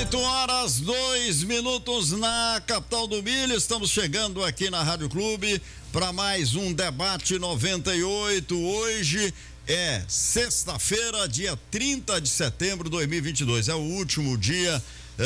8h02 na capital do milho. Estamos chegando aqui na Rádio Clube para mais um debate 98. Hoje é sexta-feira, dia 30 de setembro de 2022. É o último dia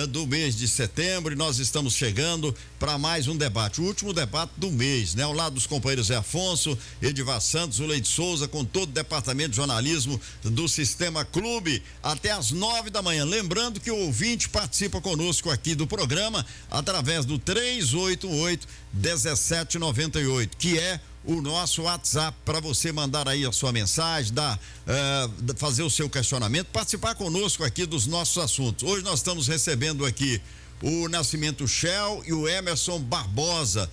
do mês de setembro e nós estamos chegando para mais um debate, o último debate do mês, né? Ao lado dos companheiros Zé Afonso, Edivar Santos, o Leite Souza, com todo o departamento de jornalismo do Sistema Clube, até às 9 da manhã. Lembrando que o ouvinte participa conosco aqui do programa através do 388-1798, que é o nosso WhatsApp para você mandar aí a sua mensagem, fazer o seu questionamento, participar conosco aqui dos nossos assuntos. Hoje nós estamos recebendo aqui o Nascimento Shell e o Emerson Barbosa,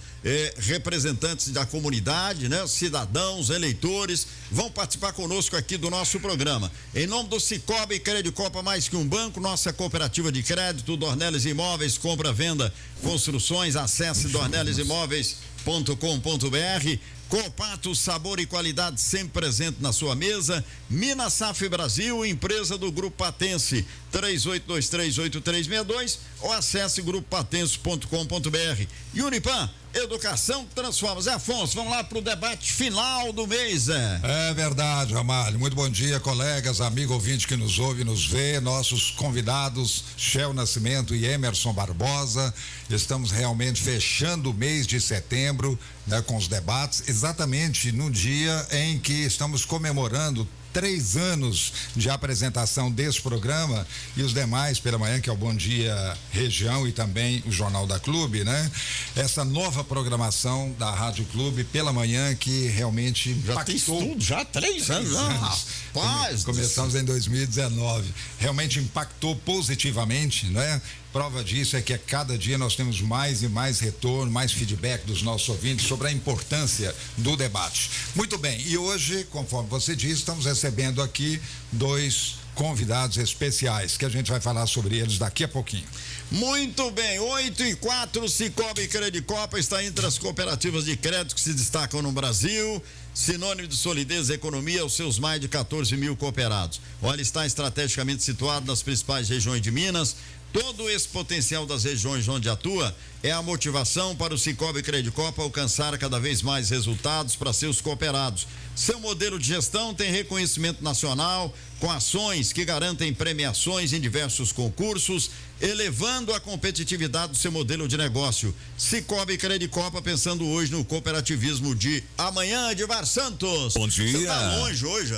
representantes da comunidade, né? Cidadãos, eleitores, vão participar conosco aqui do nosso programa. Em nome do Cicobi Credicopa, mais que um banco, nossa cooperativa de crédito, Dornelles Imóveis, compra, venda, construções, acesse dornellesimóveis.com.br. Copato, sabor e qualidade sempre presente na sua mesa. Minas Safra Brasil, empresa do Grupo Patense, 38238362 ou acesse grupopatense.com.br. E Unipan, educação que transforma. Zé Afonso, vamos lá para o debate final do mês, Zé. É verdade, Ramalho. Muito bom dia, colegas, amigo ouvinte que nos ouve e nos vê, nossos convidados, Shell Nascimento e Emerson Barbosa. Estamos realmente fechando o mês de setembro, né, com os debates, exatamente no dia em que estamos comemorando 3 anos de apresentação desse programa e os demais pela manhã, que é o Bom Dia Região e também o Jornal da Clube, né? Essa nova programação da Rádio Clube pela manhã que realmente impactou. Já 3 anos, rapaz. Começamos em 2019. Realmente impactou positivamente, né? Prova disso é que a cada dia nós temos mais e mais retorno, mais feedback dos nossos ouvintes sobre a importância do debate. Muito bem, e hoje, conforme você disse, estamos recebendo aqui 2 convidados especiais, que a gente vai falar sobre eles daqui a pouquinho. Muito bem, 8h04, Cicobi Credicopa está entre as cooperativas de crédito que se destacam no Brasil, sinônimo de solidez e economia aos seus mais de 14 mil cooperados. Olha, está estrategicamente situado nas principais regiões de Minas. Todo esse potencial das regiões onde atua é a motivação para o Cicobi Credicopa alcançar cada vez mais resultados para seus cooperados. Seu modelo de gestão tem reconhecimento nacional, com ações que garantem premiações em diversos concursos, elevando a competitividade do seu modelo de negócio. Cicobi Credicopa, pensando hoje no cooperativismo de amanhã. Edivar Santos. Bom dia. Você tá longe hoje,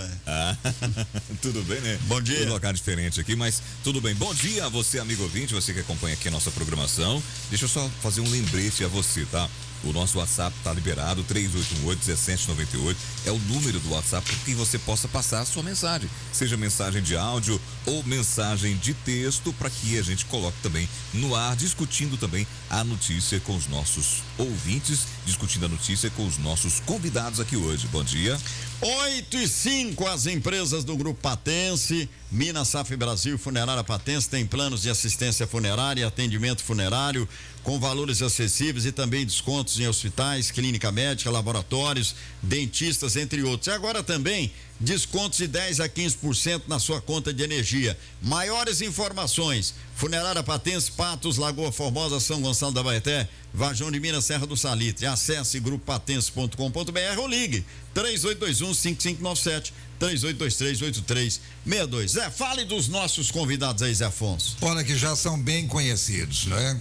tudo bem, né? Bom dia. Um lugar diferente aqui, mas tudo bem. Bom dia a você, amigo ouvinte, você que acompanha aqui a nossa programação. Deixa eu só fazer um lembrete a você, tá? O nosso WhatsApp está liberado, 3818-1798, é o número do WhatsApp para que você possa passar a sua mensagem, seja mensagem de áudio ou mensagem de texto, para que a gente coloque também no ar, discutindo também a notícia com os nossos ouvintes, discutindo a notícia com os nossos convidados aqui hoje. Bom dia. 8h05, as empresas do Grupo Patense, Minas Safra Brasil, Funerária Patense, tem planos de assistência funerária e atendimento funerário com valores acessíveis e também descontos em hospitais, clínica médica, laboratórios, dentistas, entre outros. E agora também descontos de 10 a 15% na sua conta de energia. Maiores informações: Funerária Patense, Patos, Lagoa Formosa, São Gonçalo da Baeté, Varjão de Minas, Serra do Salitre. Acesse grupopatense.com.br ou ligue 3821-5597, 3823-8362. Zé, fale dos nossos convidados aí, Zé Afonso. Olha, que já são bem conhecidos, né?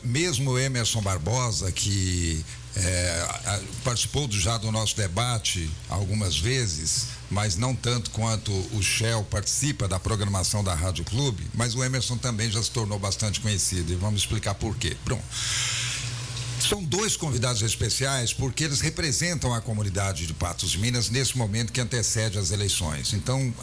Mesmo o Emerson Barbosa, que participou já do nosso debate algumas vezes, mas não tanto quanto o Shell participa da programação da Rádio Clube, mas o Emerson também já se tornou bastante conhecido e vamos explicar por quê. Pronto. São 2 convidados especiais porque eles representam a comunidade de Patos de Minas nesse momento que antecede as eleições. Então,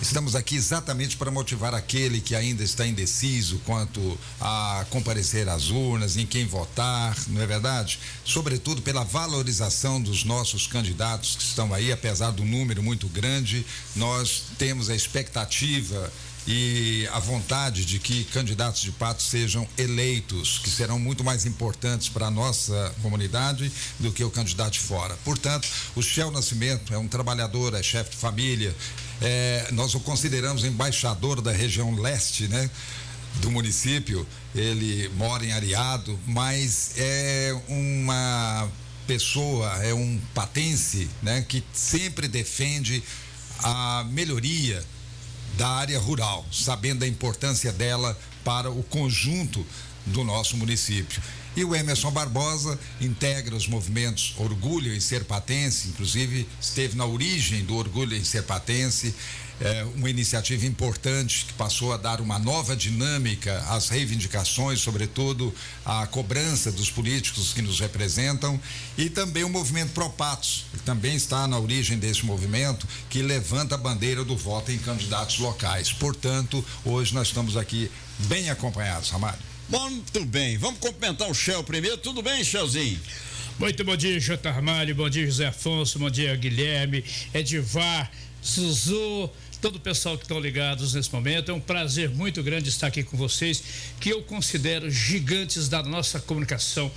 estamos aqui exatamente para motivar aquele que ainda está indeciso quanto a comparecer às urnas, em quem votar, não é verdade? Sobretudo pela valorização dos nossos candidatos que estão aí, apesar do número muito grande, nós temos a expectativa e a vontade de que candidatos de Patos sejam eleitos, que serão muito mais importantes para a nossa comunidade do que o candidato de fora. Portanto, o Shell Nascimento é um trabalhador, é chefe de família, nós o consideramos embaixador da região leste, né? do município, ele mora em Areado, mas é uma pessoa, é um patense, né, que sempre defende a melhoria da área rural, sabendo da importância dela para o conjunto do nosso município. E o Emerson Barbosa integra os movimentos Orgulho em Ser Patense, inclusive esteve na origem do Orgulho em Ser Patense, uma iniciativa importante que passou a dar uma nova dinâmica às reivindicações, sobretudo à cobrança dos políticos que nos representam, e também o movimento Propatos, que também está na origem desse movimento, que levanta a bandeira do voto em candidatos locais. Portanto, hoje nós estamos aqui bem acompanhados, Ramalho. Muito bem, vamos cumprimentar o Shell primeiro. Tudo bem, Shellzinho? Muito bom dia, J. Ramalho, bom dia, José Afonso, bom dia, Guilherme, Edivar, Zuzu, todo o pessoal que estão ligados nesse momento. É um prazer muito grande estar aqui com vocês, que eu considero gigantes da nossa comunicação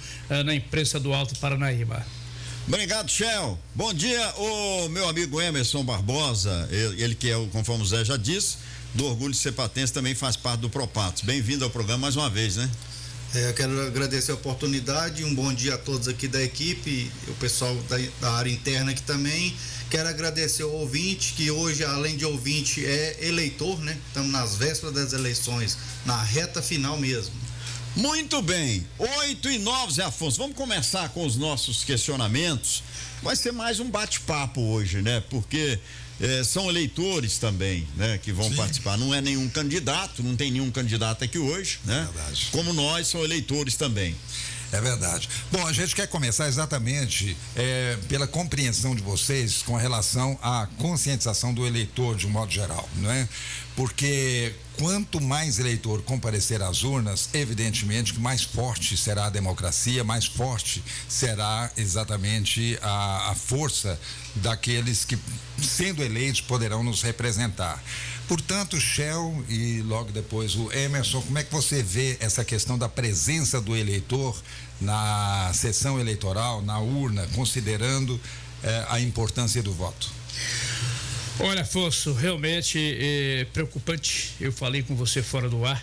na imprensa do Alto Paranaíba. Obrigado, Shell. Bom dia, o meu amigo Emerson Barbosa, ele que é, conforme o Zé já disse, do Orgulho de Ser Patense, também faz parte do Propatos. Bem-vindo ao programa mais uma vez, né? Eu quero agradecer a oportunidade, um bom dia a todos aqui da equipe, o pessoal da área interna aqui também. Quero agradecer ao ouvinte, que hoje, além de ouvinte, é eleitor, né? Estamos nas vésperas das eleições, na reta final mesmo. Muito bem, 8h09, Zé Afonso, vamos começar com os nossos questionamentos. Vai ser mais um bate-papo hoje, né? Porque são eleitores também, né? Que vão participar, não é nenhum candidato, não tem nenhum candidato aqui hoje, né? Verdade. Como nós, são eleitores também. É verdade. Bom, a gente quer começar exatamente pela compreensão de vocês com relação à conscientização do eleitor de um modo geral, não é? Porque quanto mais eleitor comparecer às urnas, evidentemente que mais forte será a democracia, mais forte será exatamente a força daqueles que, sendo eleitos, poderão nos representar. Portanto, Shell e logo depois o Emerson, como é que você vê essa questão da presença do eleitor na sessão eleitoral, na urna, considerando a importância do voto? Olha, Afonso, realmente é preocupante. Eu falei com você fora do ar.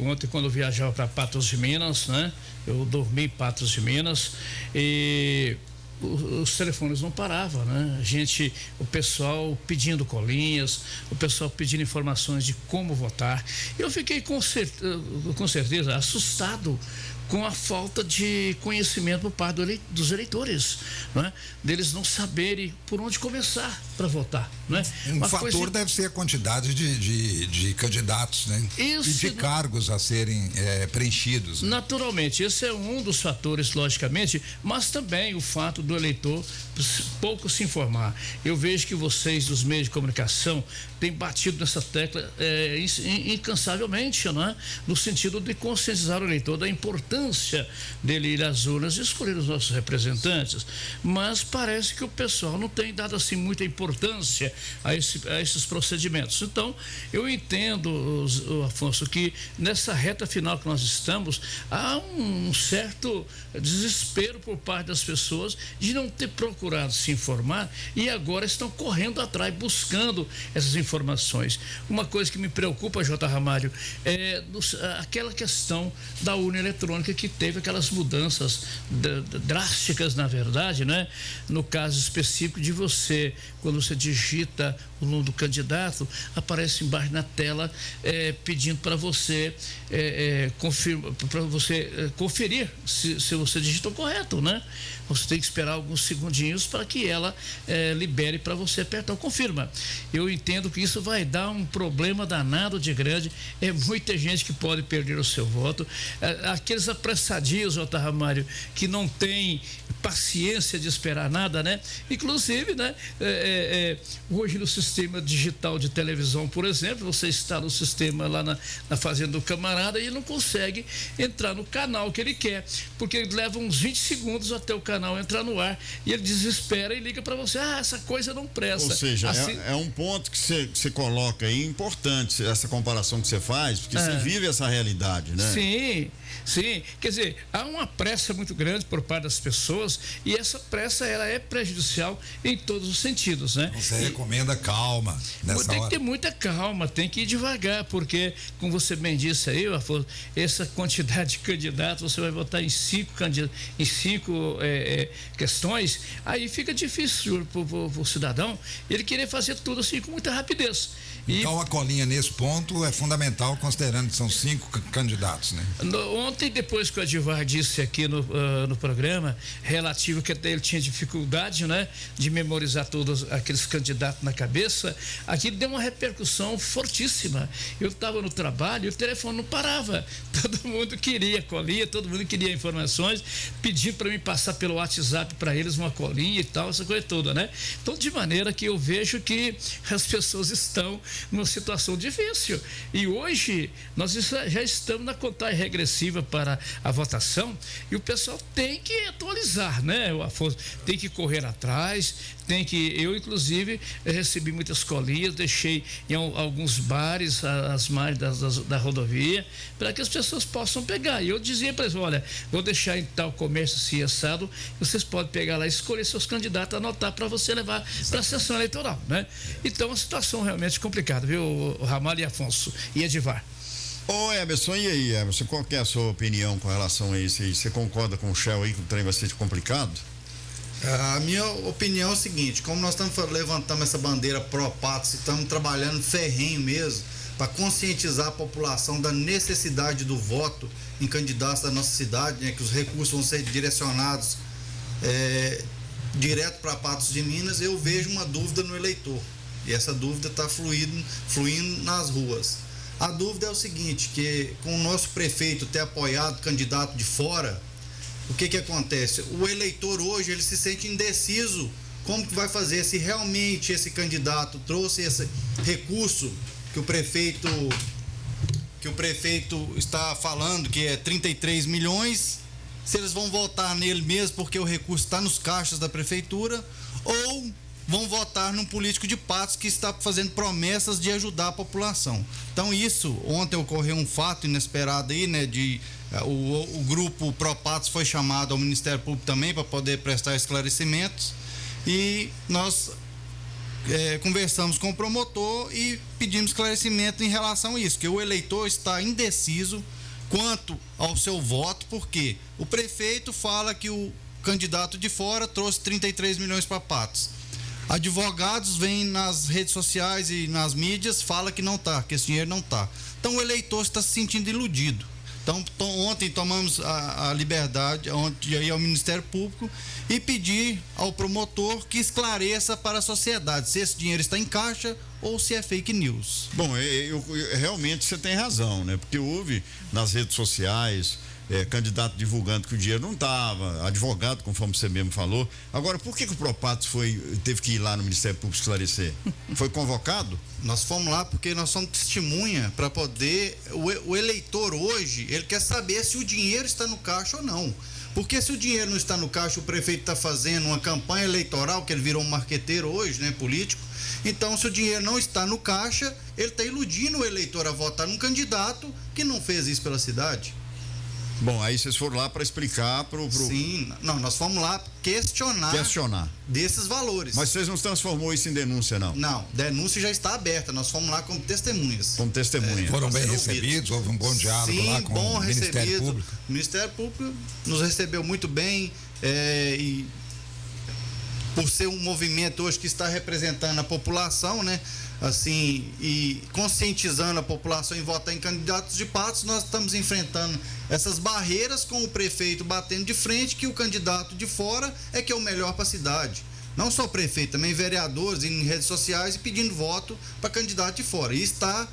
Ontem, quando eu viajava para Patos de Minas, né? Eu dormi em Patos de Minas e os telefones não paravam, né? O pessoal pedindo colinhas, o pessoal pedindo informações de como votar. Eu fiquei com certeza assustado com a falta de conhecimento por parte dos eleitores, não é? Deles não saberem por onde começar para votar, não é? Um fator deve ser a quantidade de candidatos, né? E de cargos a serem preenchidos. Né? Naturalmente, esse é um dos fatores, logicamente, mas também o fato do eleitor pouco se informar. Eu vejo que vocês dos meios de comunicação têm batido nessa tecla incansavelmente, não é? No sentido de conscientizar o eleitor da importância dele ir às urnas e escolher os nossos representantes, mas parece que o pessoal não tem dado assim muita importância a esses procedimentos. Então, eu entendo, Afonso, que nessa reta final que nós estamos, há um certo desespero por parte das pessoas de não ter procurado se informar e agora estão correndo atrás, buscando essas informações. Uma coisa que me preocupa, J. Ramalho, é aquela questão da urna eletrônica, que teve aquelas mudanças drásticas, na verdade, né? No caso específico de você, quando você digita o nome do candidato, aparece embaixo na tela pedindo para você conferir se você digitou correto, né? Você tem que esperar alguns segundinhos para que ela libere para você apertar o confirma. Eu entendo que isso vai dar um problema danado de grande, muita gente que pode perder o seu voto, aqueles apressadios, J. Ramalho, que não tem paciência de esperar nada, né? Inclusive, né? Hoje no sistema digital de televisão, por exemplo, você está no sistema lá na fazenda do camarada e ele não consegue entrar no canal que ele quer, porque ele leva uns 20 segundos até o canal entrar no ar e ele desespera e liga para você, essa coisa não presta. Ou seja, assim, é um ponto que você coloca aí importante, essa comparação que você faz, porque você vive essa realidade, né? Sim. tem, quer dizer, há uma pressa muito grande por parte das pessoas e essa pressa ela é prejudicial em todos os sentidos, né? Você recomenda calma nessa Tem hora. que ter muita calma, tem que ir devagar, porque, como você bem disse aí, Afonso, essa quantidade de candidatos, você vai votar em cinco questões, aí fica difícil para o cidadão ele querer fazer tudo assim com muita rapidez. Então a colinha nesse ponto é fundamental, considerando que são 5 candidatos, né? Ontem, depois que o Edivar disse aqui no programa, relativo que até ele tinha dificuldade, né, de memorizar todos aqueles candidatos na cabeça, aqui deu uma repercussão fortíssima. Eu estava no trabalho e o telefone não parava. Todo mundo queria colinha, todo mundo queria informações, pedindo para mim passar pelo WhatsApp para eles uma colinha e tal, essa coisa toda, né? Então, de maneira que eu vejo que as pessoas estão numa situação difícil. E hoje nós já estamos na contagem regressiva para a votação e o pessoal tem que atualizar, né, o Afonso? Tem que correr atrás, eu inclusive recebi muitas colinhas, deixei em alguns bares as margens da rodovia para que as pessoas possam pegar. E eu dizia para eles, olha, vou deixar em tal comércio assim assado, vocês podem pegar lá e escolher seus candidatos, anotar para você levar para a sessão eleitoral, né? Então a situação realmente complicada, viu, Ramalho e Afonso e Edivar? Ô Emerson, e aí, Emerson, qual que é a sua opinião com relação a isso aí? Você concorda com o Shell aí que o trem vai ser complicado? A minha opinião é o seguinte, como nós estamos levantando essa bandeira pró-patos e estamos trabalhando ferrenho mesmo para conscientizar a população da necessidade do voto em candidatos da nossa cidade, né, que os recursos vão ser direcionados direto para Patos de Minas, eu vejo uma dúvida no eleitor e essa dúvida está fluindo nas ruas. A dúvida é o seguinte, que com o nosso prefeito ter apoiado candidato de fora, o que acontece? O eleitor hoje, ele se sente indeciso como que vai fazer, se realmente esse candidato trouxe esse recurso que o prefeito está falando, que é 33 milhões, se eles vão votar nele mesmo porque o recurso está nos caixas da prefeitura, ou vão votar num político de Patos que está fazendo promessas de ajudar a população. Então ontem ocorreu um fato inesperado aí, né, o grupo Pro-Patos foi chamado ao Ministério Público também para poder prestar esclarecimentos e nós conversamos com o promotor e pedimos esclarecimento em relação a isso, que o eleitor está indeciso quanto ao seu voto, porque o prefeito fala que o candidato de fora trouxe 33 milhões para Patos. Advogados vêm nas redes sociais e nas mídias, fala que não está, que esse dinheiro não está. Então o eleitor está se sentindo iludido. Então ontem tomamos a liberdade de ir ao Ministério Público e pedir ao promotor que esclareça para a sociedade se esse dinheiro está em caixa ou se é fake news. Bom, realmente você tem razão, né? Porque houve nas redes sociais candidato divulgando que o dinheiro não estava, advogado, conforme você mesmo falou. Agora, por que o Pro-Patos teve que ir lá no Ministério Público esclarecer? Foi convocado? Nós fomos lá porque nós somos testemunha para poder... O eleitor hoje, ele quer saber se o dinheiro está no caixa ou não. Porque se o dinheiro não está no caixa, o prefeito está fazendo uma campanha eleitoral, que ele virou um marqueteiro hoje, né, político. Então, se o dinheiro não está no caixa, ele está iludindo o eleitor a votar num candidato que não fez isso pela cidade. Bom, aí vocês foram lá para explicar Sim, não, nós fomos lá questionar desses valores. Mas vocês não transformou isso em denúncia, não? Não, denúncia já está aberta, nós fomos lá como testemunhas. Como testemunha. Foram bem recebidos, houve um bom diálogo lá com o Ministério Público. O Ministério Público nos recebeu muito bem e por ser um movimento hoje que está representando a população, né? Assim, e conscientizando a população em votar em candidatos de Patos, nós estamos enfrentando essas barreiras com o prefeito batendo de frente que o candidato de fora é que é o melhor para a cidade. Não só o prefeito, também vereadores em redes sociais e pedindo voto para candidato de fora. E está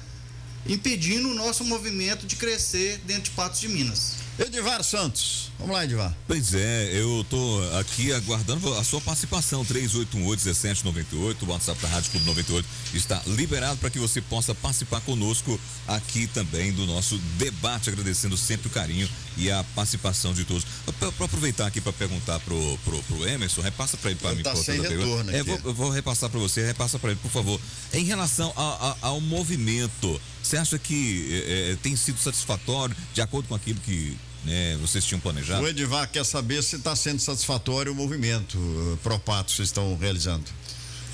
impedindo o nosso movimento de crescer dentro de Patos de Minas. Edivar Santos, vamos lá, Edivar. Pois é, eu tô aqui aguardando a sua participação, 3818-1798, o WhatsApp da Rádio Clube 98 está liberado para que você possa participar conosco aqui também do nosso debate, agradecendo sempre o carinho e a participação de todos. Para aproveitar aqui para perguntar pro Emerson, repassa para ele, para mim. Tá sem retorno aqui. Eu vou repassar para você, repassa para ele, por favor. Em relação ao movimento, você acha que tem sido satisfatório, de acordo com aquilo que né? Vocês tinham planejado? O Edivar quer saber se está sendo satisfatório o movimento Propatos que estão realizando.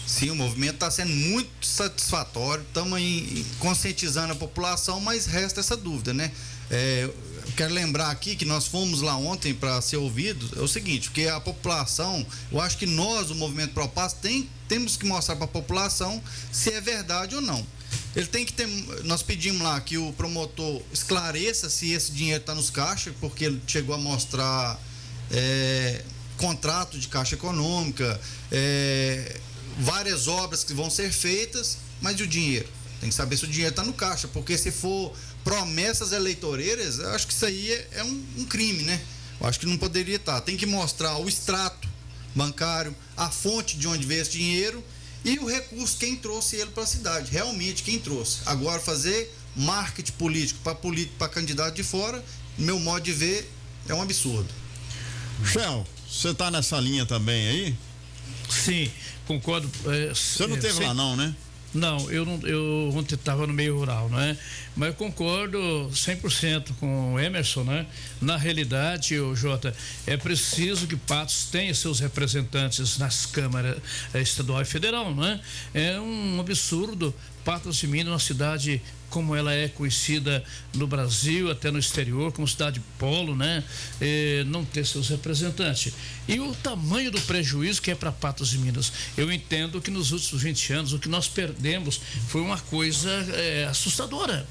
Sim, o movimento está sendo muito satisfatório, estamos conscientizando a população, mas resta essa dúvida, né? Eu quero lembrar aqui que nós fomos lá ontem para ser ouvidos, é o seguinte, porque a população, eu acho que nós, o movimento Propatos, temos que mostrar para a população se é verdade ou não. Ele tem que ter, nós pedimos lá que o promotor esclareça se esse dinheiro está nos caixas, porque ele chegou a mostrar contrato de caixa econômica, várias obras que vão ser feitas, mas e o dinheiro? Tem que saber se o dinheiro está no caixa, porque se for promessas eleitoreiras, eu acho que isso aí é um crime, né? Eu acho que não poderia estar. Tem que mostrar o extrato bancário, a fonte de onde veio esse dinheiro e o recurso, quem trouxe ele para a cidade, realmente quem trouxe. Agora, fazer marketing político para candidato de fora, no meu modo de ver, é um absurdo. Shell, você está nessa linha também aí? Sim, concordo. Você não teve lá não, né? Não, eu ontem estava no meio rural, não é? Mas eu concordo 100% com o Emerson, né? Na realidade, Jota, é preciso que Patos tenha seus representantes nas câmaras estadual e federal, não é? É um absurdo Patos de Minas, uma cidade como ela é conhecida no Brasil, até no exterior, como cidade polo, né? Não ter seus representantes. E o tamanho do prejuízo que é para Patos de Minas. Eu entendo que nos últimos 20 anos o que nós perdemos foi uma coisa assustadora,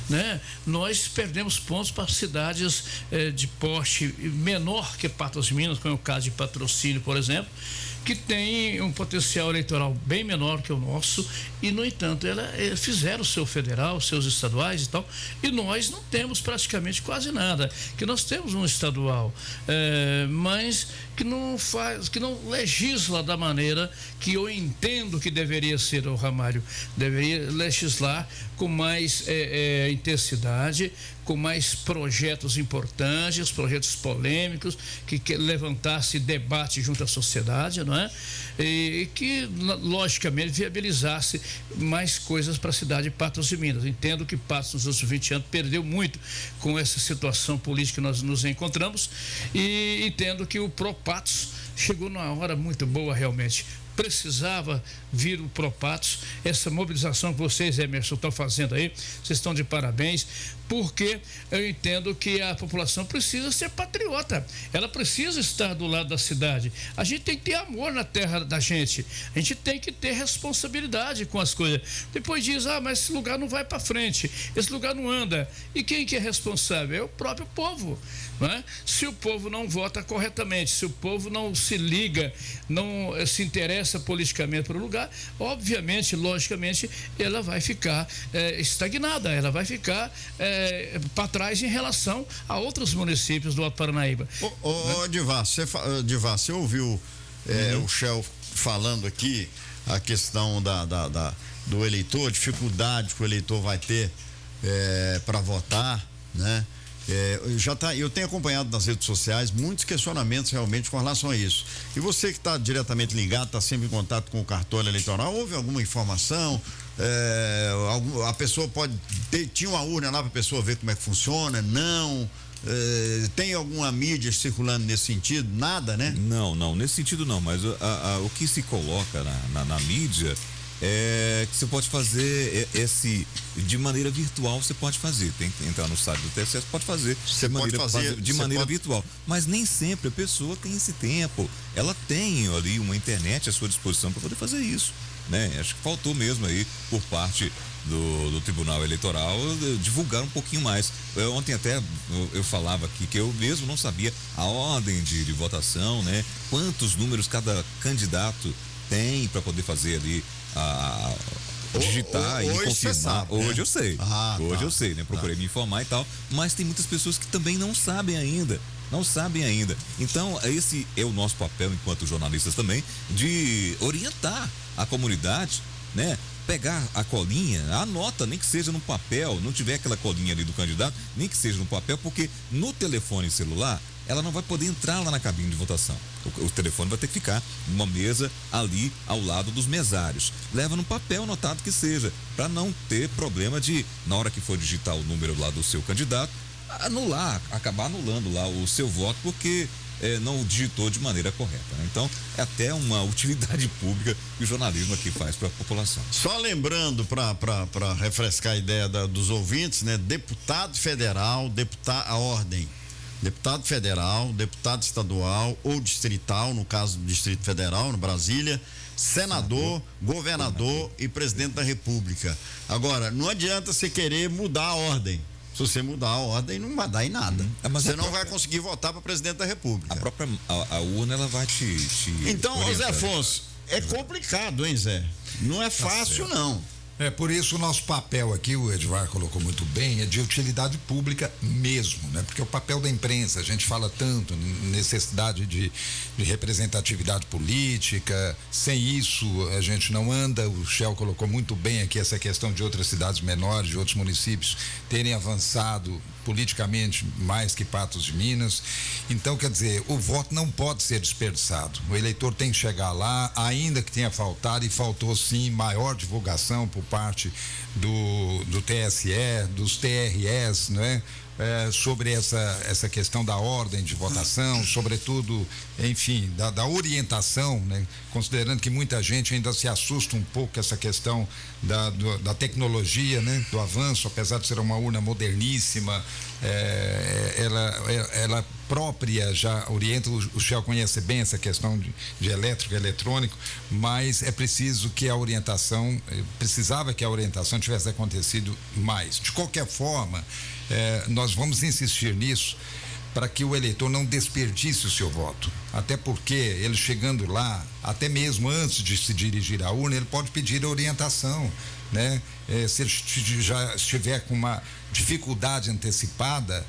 né? Nós perdemos pontos para cidades de porte menor que Patos de Minas, como é o caso de Patrocínio, por exemplo, que tem um potencial eleitoral bem menor que o nosso e, no entanto, fizeram o seu federal, seus estaduais e tal, e nós não temos praticamente quase nada, que nós temos um estadual, mas que não legisla da maneira que eu entendo que deveria ser, o Ramalho, deveria legislar com mais intensidade, com mais projetos importantes, projetos polêmicos, que levantasse debate junto à sociedade, não é? E que, logicamente, viabilizasse mais coisas para a cidade de Patos de Minas. Entendo que Patos, nos últimos 20 anos, perdeu muito com essa situação política que nós nos encontramos e entendo que o Propatos chegou numa hora muito boa, realmente. Precisava vir o Propatos, essa mobilização que vocês, Emerson, estão fazendo aí, vocês estão de parabéns, porque eu entendo que a população precisa ser patriota, ela precisa estar do lado da cidade. A gente tem que ter amor na terra da gente, a gente tem que ter responsabilidade com as coisas. Depois diz, mas esse lugar não vai para frente, esse lugar não anda. E quem que é responsável? É o próprio povo, não é? Se o povo não vota corretamente, se o povo não se liga, não se interessa politicamente para o lugar, obviamente, logicamente, ela vai ficar estagnada, ela vai ficar para trás em relação a outros municípios do Alto Paranaíba. Divar, você ouviu o Shell falando aqui a questão do eleitor, a dificuldade que o eleitor vai ter para votar, né? Eu tenho acompanhado nas redes sociais muitos questionamentos realmente com relação a isso. E você que está diretamente ligado, está sempre em contato com o cartório eleitoral, houve alguma informação? A pessoa tinha uma urna lá para a pessoa ver como é que funciona? Não? Tem alguma mídia circulando nesse sentido? Nada, né? Não, nesse sentido não, mas o que se coloca na mídia que você pode fazer de maneira virtual, você pode fazer, tem que entrar no site do TSE, pode fazer de maneira virtual, mas nem sempre a pessoa tem esse tempo, ela tem ali uma internet à sua disposição para poder fazer isso, né? Acho que faltou mesmo aí por parte do Tribunal Eleitoral divulgar um pouquinho mais. Ontem até eu falava aqui que eu mesmo não sabia a ordem de votação, né? Quantos números cada candidato tem para poder fazer ali digitar e confirmar. Sabe, hoje eu sei. Hoje eu sei, né? Procurei me informar e tal, mas tem muitas pessoas que também não sabem ainda. Então, esse é o nosso papel enquanto jornalistas também, de orientar a comunidade, né? Pegar a colinha, anota, nem que seja no papel, não tiver aquela colinha ali do candidato, nem que seja no papel, porque no telefone celular ela não vai poder entrar lá na cabine de votação. O telefone vai ter que ficar numa mesa ali ao lado dos mesários. Leva no papel anotado que seja, para não ter problema de, na hora que for digitar o número lá do seu candidato, acabar anulando lá o seu voto porque não digitou de maneira correta, né? Então, é até uma utilidade pública que o jornalismo aqui faz para a população. Só lembrando, para refrescar a ideia dos ouvintes, né? Deputado federal, a ordem. Deputado federal, deputado estadual ou distrital, no caso do Distrito Federal, no Brasília, senador, governador e presidente da República. Agora, não adianta você querer mudar a ordem. Se você mudar a ordem, não vai dar em nada. Você não vai conseguir votar para presidente da República. A própria a urna, ela vai te Então, orientar. Zé Afonso, é complicado, hein, Zé? Não é fácil, não. Por isso o nosso papel aqui, o Edvar colocou muito bem, é de utilidade pública mesmo, né? Porque o papel da imprensa, a gente fala tanto, necessidade de representatividade política, sem isso a gente não anda. O Shell colocou muito bem aqui essa questão de outras cidades menores, de outros municípios terem avançado politicamente mais que Patos de Minas. Então, quer dizer, o voto não pode ser desperdiçado. O eleitor tem que chegar lá, ainda que tenha faltado, e faltou sim maior divulgação por parte do TSE, dos TREs, né? Sobre essa questão da ordem de votação, sobretudo, enfim, da orientação, né? Considerando que muita gente ainda se assusta um pouco com essa questão da tecnologia, né? Do avanço, apesar de ser uma urna moderníssima, ela própria já orienta. O Shell conhece bem essa questão de elétrico e eletrônico, mas é preciso que a orientação, precisava que a orientação tivesse acontecido mais. De qualquer forma, nós vamos insistir nisso para que o eleitor não desperdice o seu voto, até porque ele chegando lá, até mesmo antes de se dirigir à urna, ele pode pedir orientação, né? Se ele já estiver com uma dificuldade antecipada,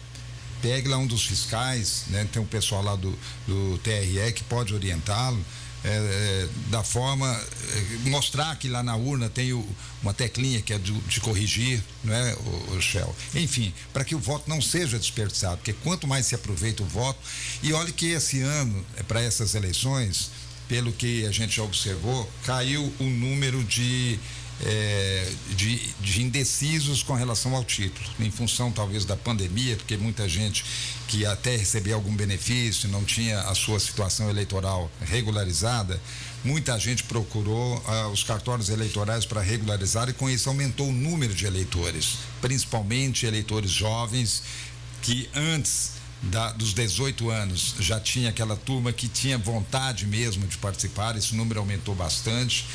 pegue lá um dos fiscais, né? Tem um pessoal lá do TRE que pode orientá-lo, da forma, mostrar que lá na urna tem uma teclinha que é de corrigir, não é, o Shell? Enfim, para que o voto não seja desperdiçado, porque quanto mais se aproveita o voto, e olhe que esse ano, para essas eleições, pelo que a gente já observou, caiu o número de indecisos com relação ao título, em função talvez da pandemia, porque muita gente que até recebia algum benefício, não tinha a sua situação eleitoral regularizada, muita gente procurou os cartórios eleitorais para regularizar, e com isso aumentou o número de eleitores, principalmente eleitores jovens que antes dos 18 anos já tinha aquela turma que tinha vontade mesmo de participar. Esse número aumentou bastante.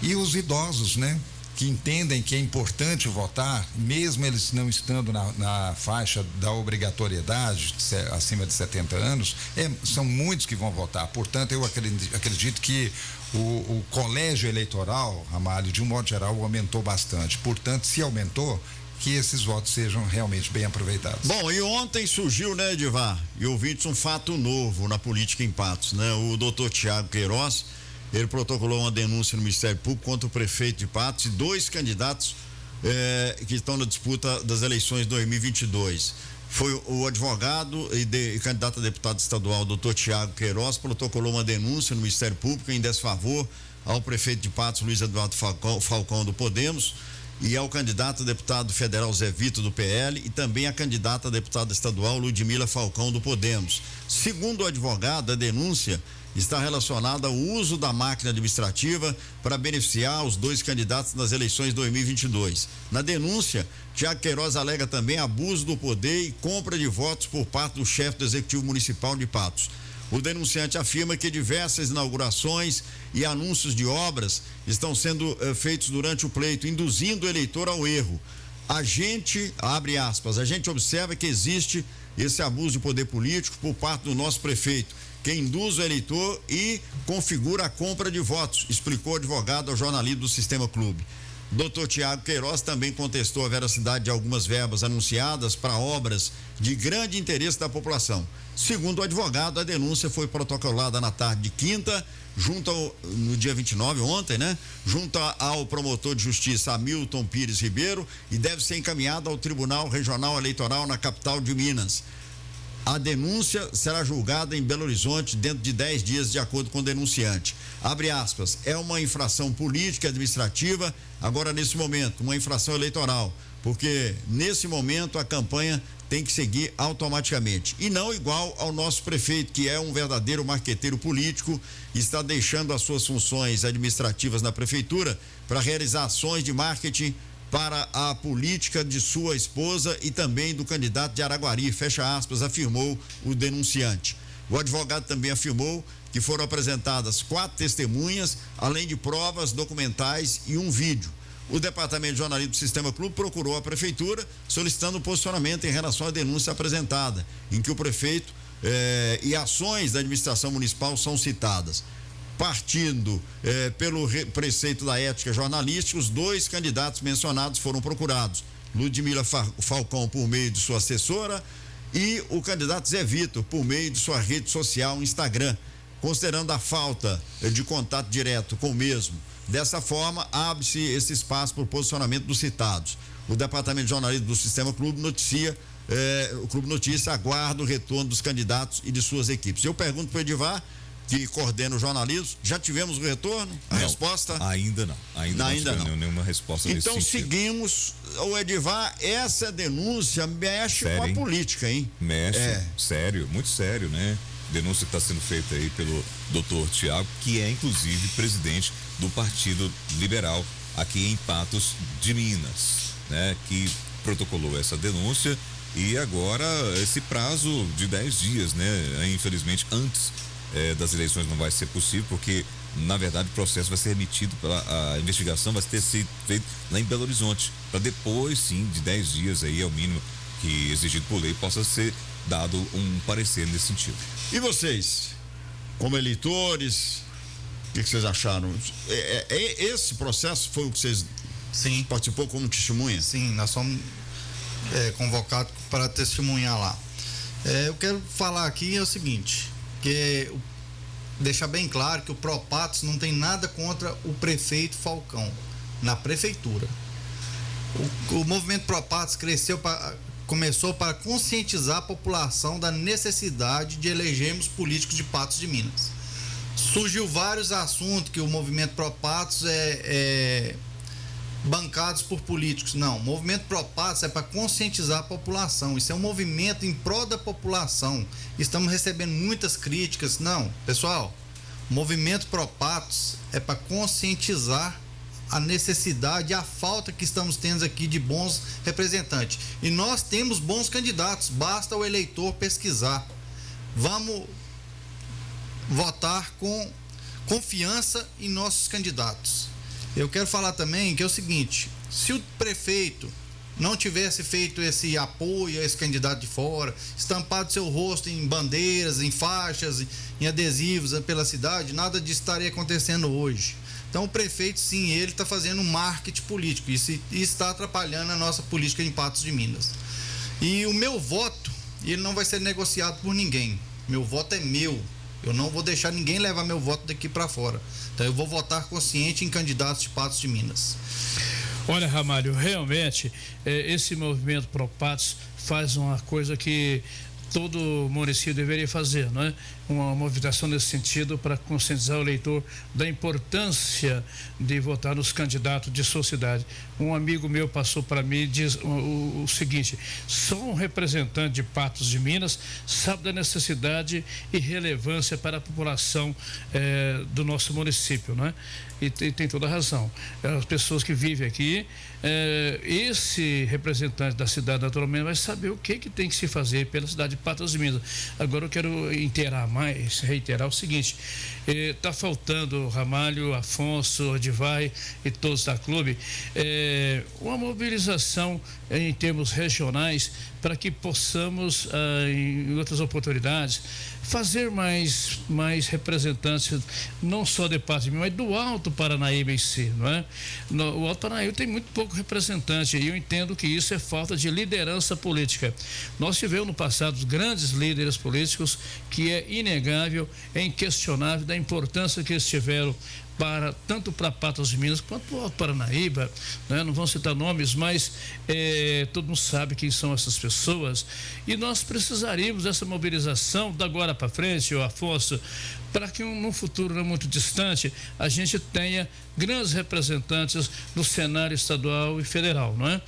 E os idosos, né? Que entendem que é importante votar, mesmo eles não estando na faixa da obrigatoriedade, acima de 70 anos, são muitos que vão votar. Portanto, eu acredito que o colégio eleitoral, Ramalho, de um modo geral, aumentou bastante. Portanto, se aumentou, que esses votos sejam realmente bem aproveitados. Bom, e ontem surgiu, né, Edivar, e ouvintes, um fato novo na política em Patos, né? O doutor Tiago Queiroz, ele protocolou uma denúncia no Ministério Público contra o prefeito de Patos e 2 candidatos que estão na disputa das eleições de 2022. Foi o advogado e candidato a deputado estadual, doutor Tiago Queiroz, protocolou uma denúncia no Ministério Público em desfavor ao prefeito de Patos, Luiz Eduardo Falcão, do Podemos, e ao candidato a deputado federal Zé Vito, do PL, e também a candidata a deputada estadual Ludmila Falcão, do Podemos. Segundo o advogado, a denúncia está relacionada ao uso da máquina administrativa para beneficiar os 2 candidatos nas eleições de 2022. Na denúncia, Tiago Queiroz alega também abuso do poder e compra de votos por parte do chefe do Executivo Municipal de Patos. O denunciante afirma que diversas inaugurações e anúncios de obras estão sendo feitos durante o pleito, induzindo o eleitor ao erro. Abre aspas, a gente observa que existe esse abuso de poder político por parte do nosso prefeito, que induz o eleitor e configura a compra de votos, explicou o advogado ao jornalismo do Sistema Clube. Dr. Tiago Queiroz também contestou a veracidade de algumas verbas anunciadas para obras de grande interesse da população. Segundo o advogado, a denúncia foi protocolada na tarde de quinta, no dia 29, ontem, né? Junto ao promotor de justiça Hamilton Pires Ribeiro, e deve ser encaminhada ao Tribunal Regional Eleitoral na capital de Minas. A denúncia será julgada em Belo Horizonte dentro de 10 dias, de acordo com o denunciante. Abre aspas, é uma infração política e administrativa, agora nesse momento, uma infração eleitoral, porque nesse momento a campanha tem que seguir automaticamente. E não igual ao nosso prefeito, que é um verdadeiro marqueteiro político, está deixando as suas funções administrativas na prefeitura para realizar ações de marketing para a política de sua esposa e também do candidato de Araguari, fecha aspas, afirmou o denunciante. O advogado também afirmou que foram apresentadas 4 testemunhas, além de provas documentais e um vídeo. O Departamento de Jornalismo do Sistema Clube procurou a prefeitura solicitando posicionamento em relação à denúncia apresentada, em que o prefeito e ações da administração municipal são citadas. Partindo pelo preceito da ética jornalística, os 2 candidatos mencionados foram procurados. Ludmila Falcão, por meio de sua assessora, e o candidato Zé Vitor, por meio de sua rede social Instagram, considerando a falta de contato direto com o mesmo. Dessa forma, abre-se esse espaço para o posicionamento dos citados. O Departamento de Jornalismo do Sistema Clube o Clube Notícia aguarda o retorno dos candidatos e de suas equipes. Eu pergunto para o Edivar, que coordena o jornalismo, já tivemos o retorno? A resposta? Ainda não. Ainda não. Nenhuma resposta nesse Então sentido. Seguimos. O Edivar, essa denúncia mexe Sério, com a hein? política, hein? Mexe, sério, muito sério, né? Denúncia que está sendo feita aí pelo doutor Tiago, que é inclusive presidente do Partido Liberal aqui em Patos de Minas, né? Que protocolou essa denúncia e agora esse prazo de 10 dias, né? Infelizmente, antes das eleições não vai ser possível, porque na verdade o processo vai ser remetido, a investigação vai ter sido feita lá em Belo Horizonte, para depois sim, de 10 dias aí, é o mínimo que exigido por lei, possa ser dado um parecer nesse sentido. E vocês, como eleitores, o que vocês acharam? Esse processo foi o que vocês participou como testemunha? Sim, nós somos convocados para testemunhar lá. Eu quero falar aqui o seguinte, que deixar bem claro que o Propatos não tem nada contra o prefeito Falcão na prefeitura. O movimento Propatos começou para conscientizar a população da necessidade de elegermos políticos de Patos de Minas. Surgiu vários assuntos que o movimento Propatos bancados por políticos. Não, o movimento Propatos é para conscientizar a população. Isso é um movimento em prol da população. Estamos recebendo muitas críticas. Não, pessoal, o movimento Propatos é para conscientizar a necessidade e a falta que estamos tendo aqui de bons representantes. E nós temos bons candidatos, basta o eleitor pesquisar. Vamos votar com confiança em nossos candidatos. Eu quero falar também que é o seguinte, se o prefeito não tivesse feito esse apoio a esse candidato de fora, estampado seu rosto em bandeiras, em faixas, em adesivos pela cidade, nada disso estaria acontecendo hoje. Então o prefeito, sim, ele está fazendo um marketing político, isso está atrapalhando a nossa política em Patos de Minas. E o meu voto, ele não vai ser negociado por ninguém. Meu voto é meu. Eu não vou deixar ninguém levar meu voto daqui para fora. Então eu vou votar consciente em candidatos de Patos de Minas. Olha, Ramalho, realmente esse movimento Propatos faz uma coisa que todo município deveria fazer, não é? Uma movimentação nesse sentido para conscientizar o eleitor da importância de votar nos candidatos de sua cidade. Um amigo meu passou para mim e diz o seguinte: só um representante de Patos de Minas sabe da necessidade e relevância para a população do nosso município, não é? E tem toda a razão. As pessoas que vivem aqui, esse representante da cidade naturalmente vai saber o que tem que se fazer pela cidade de Patos de Minas. Agora eu quero reiterar o seguinte: está faltando Ramalho, Afonso, Odivai e todos da clube, uma mobilização em termos regionais para que possamos, em outras oportunidades, fazer mais representantes, não só de Patos de Minas, mas do Alto Paranaíba em si, não é? O Alto Paranaíba tem muito pouco representante e eu entendo que isso é falta de liderança política. Nós tivemos no passado grandes líderes políticos que é inegável, é inquestionável da importância que eles tiveram tanto para Patos de Minas quanto para o Alto Paranaíba, né? Não vão citar nomes, mas todo mundo sabe quem são essas pessoas, e nós precisaríamos dessa mobilização da agora para frente, Afonso, para que num futuro não muito distante a gente tenha grandes representantes no cenário estadual e federal, não é?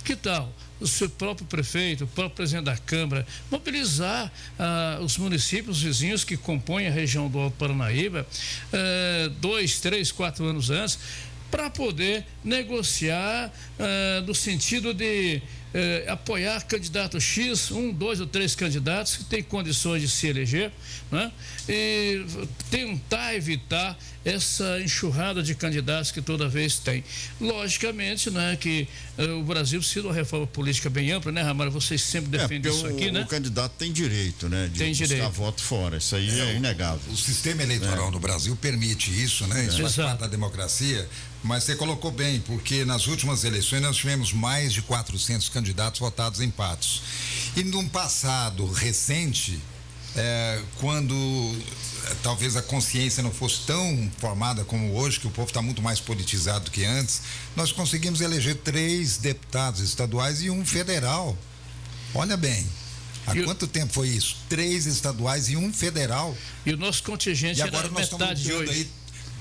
Que tal o seu próprio prefeito, o próprio presidente da Câmara, mobilizar os municípios vizinhos que compõem a região do Alto Paranaíba 2, 3, 4 anos antes, para poder negociar no sentido de apoiar candidato X, 1, 2 ou 3 candidatos que têm condições de se eleger, né? E tentar evitar essa enxurrada de candidatos que toda vez tem. Logicamente, né, que o Brasil precisa de uma reforma política bem ampla, né, Ramalho? Vocês sempre defendem isso aqui, né? O candidato tem direito, né, de tem buscar direito. voto fora. Isso aí é inegável. O sistema eleitoral no Brasil permite isso, né? Isso faz Exato. parte da democracia. Mas você colocou bem, porque nas últimas eleições nós tivemos mais de 400 candidatos votados em Patos. E num passado recente, quando talvez a consciência não fosse tão formada como hoje, que o povo está muito mais politizado do que antes, nós conseguimos eleger 3 deputados estaduais e 1 federal. Olha bem. Há quanto tempo foi isso? 3 estaduais e 1 federal. E o nosso contingente E agora era nós metade estamos de hoje. aí,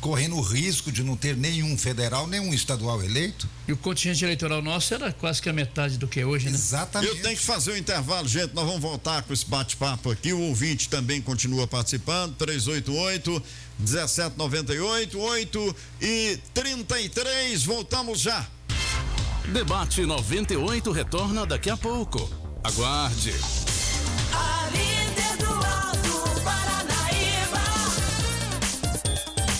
correndo o risco de não ter nenhum federal, nenhum estadual eleito. E o contingente eleitoral nosso era quase que a metade do que é hoje, né? Exatamente. Eu tenho que fazer o intervalo, gente. Nós vamos voltar com esse bate-papo aqui. O ouvinte também continua participando. 388-1798, 8h33. Voltamos já. Debate 98 retorna daqui a pouco. Aguarde. A líder do Alto Paranaíba,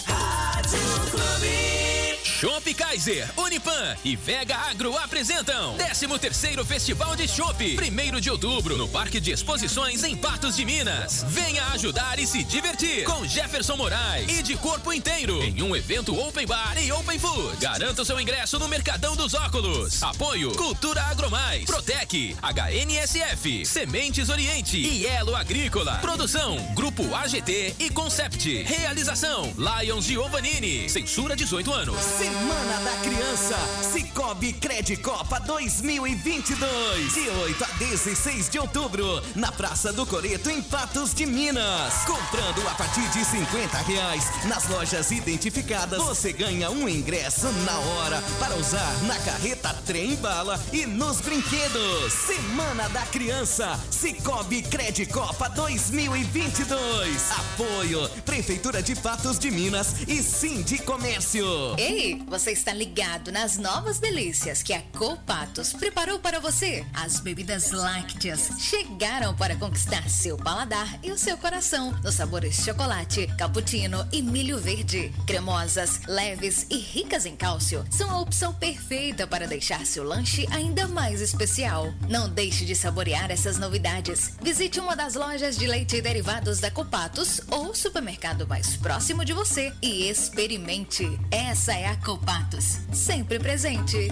Rádio Clube. Chopp Kaiser, Unipan e Vega Agro apresentam 13º Festival de Chopp, 1º de outubro, no Parque de Exposições em Patos de Minas. Venha ajudar e se divertir com Jefferson Moraes e de corpo inteiro em um evento Open Bar e Open Food. Garanta o seu ingresso no Mercadão dos Óculos. Apoio Cultura Agromais, Protec, HNSF, Sementes Oriente e Elo Agrícola. Produção Grupo AGT e Concept. Realização Lions Giovannini. Censura 18 anos. Semana da Criança, Cicobi Credicopa 2022, de 8 a 16 de outubro, na Praça do Coreto, em Patos de Minas. Comprando a partir de R$50 nas lojas identificadas, você ganha um ingresso na hora para usar na carreta Trem Bala e nos brinquedos. Semana da Criança, Cicobi Credicopa 2022. Apoio Prefeitura de Patos de Minas e Sindicomércio. Ei, você está ligado nas novas delícias que a Copatos preparou para você. As bebidas lácteas chegaram para conquistar seu paladar e o seu coração, nos sabores chocolate, cappuccino e milho verde. Cremosas, leves e ricas em cálcio, são a opção perfeita para deixar seu lanche ainda mais especial. Não deixe de saborear essas novidades. Visite uma das lojas de leite e derivados da Copatos ou supermercado mais próximo de você e experimente. Essa é a Copatos, sempre presente.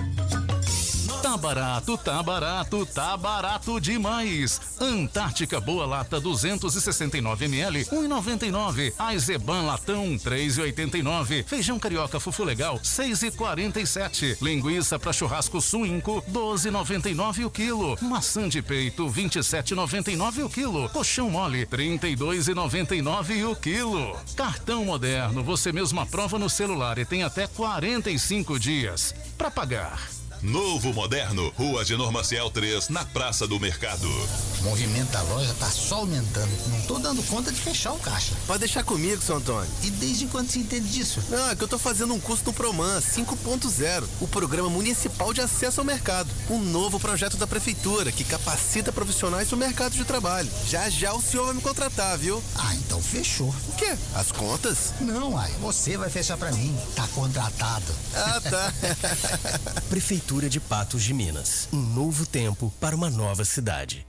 Tá barato, tá barato, tá barato demais. Antártica Boa Lata 269 ml, 1,99. Aizeban Latão 3,89. Feijão carioca Fufu Legal 6,47. Linguiça para churrasco suínco 12,99 o quilo. Maçã de peito 27,99 o quilo. Colchão mole 32,99 o quilo. Cartão Moderno, você mesmo aprova no celular e tem até 45 dias para pagar. Novo Moderno, Rua Agenor Maciel 3, na Praça do Mercado. O movimento da loja tá só aumentando. Não tô dando conta de fechar o caixa. Pode deixar comigo, seu Antônio. E desde quando você entende disso? Não, é que eu tô fazendo um curso no Proman 5.0, o Programa Municipal de Acesso ao Mercado. Um novo projeto da Prefeitura que capacita profissionais no mercado de trabalho. Já já o senhor vai me contratar, viu? Ah, então fechou. O quê? As contas? Não, você vai fechar pra mim. Tá contratado. Ah, tá. Prefeitura de Patos de Minas. Um novo tempo para uma nova cidade.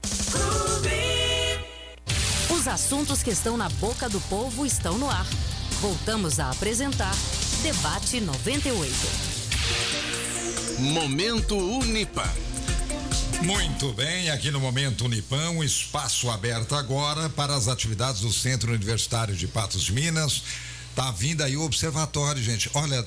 Os assuntos que estão na boca do povo estão no ar. Voltamos a apresentar Debate 98. Momento Unipan. Muito bem, aqui no Momento Unipan, um espaço aberto agora para as atividades do Centro Universitário de Patos de Minas. Tá vindo aí o observatório, gente. Olha,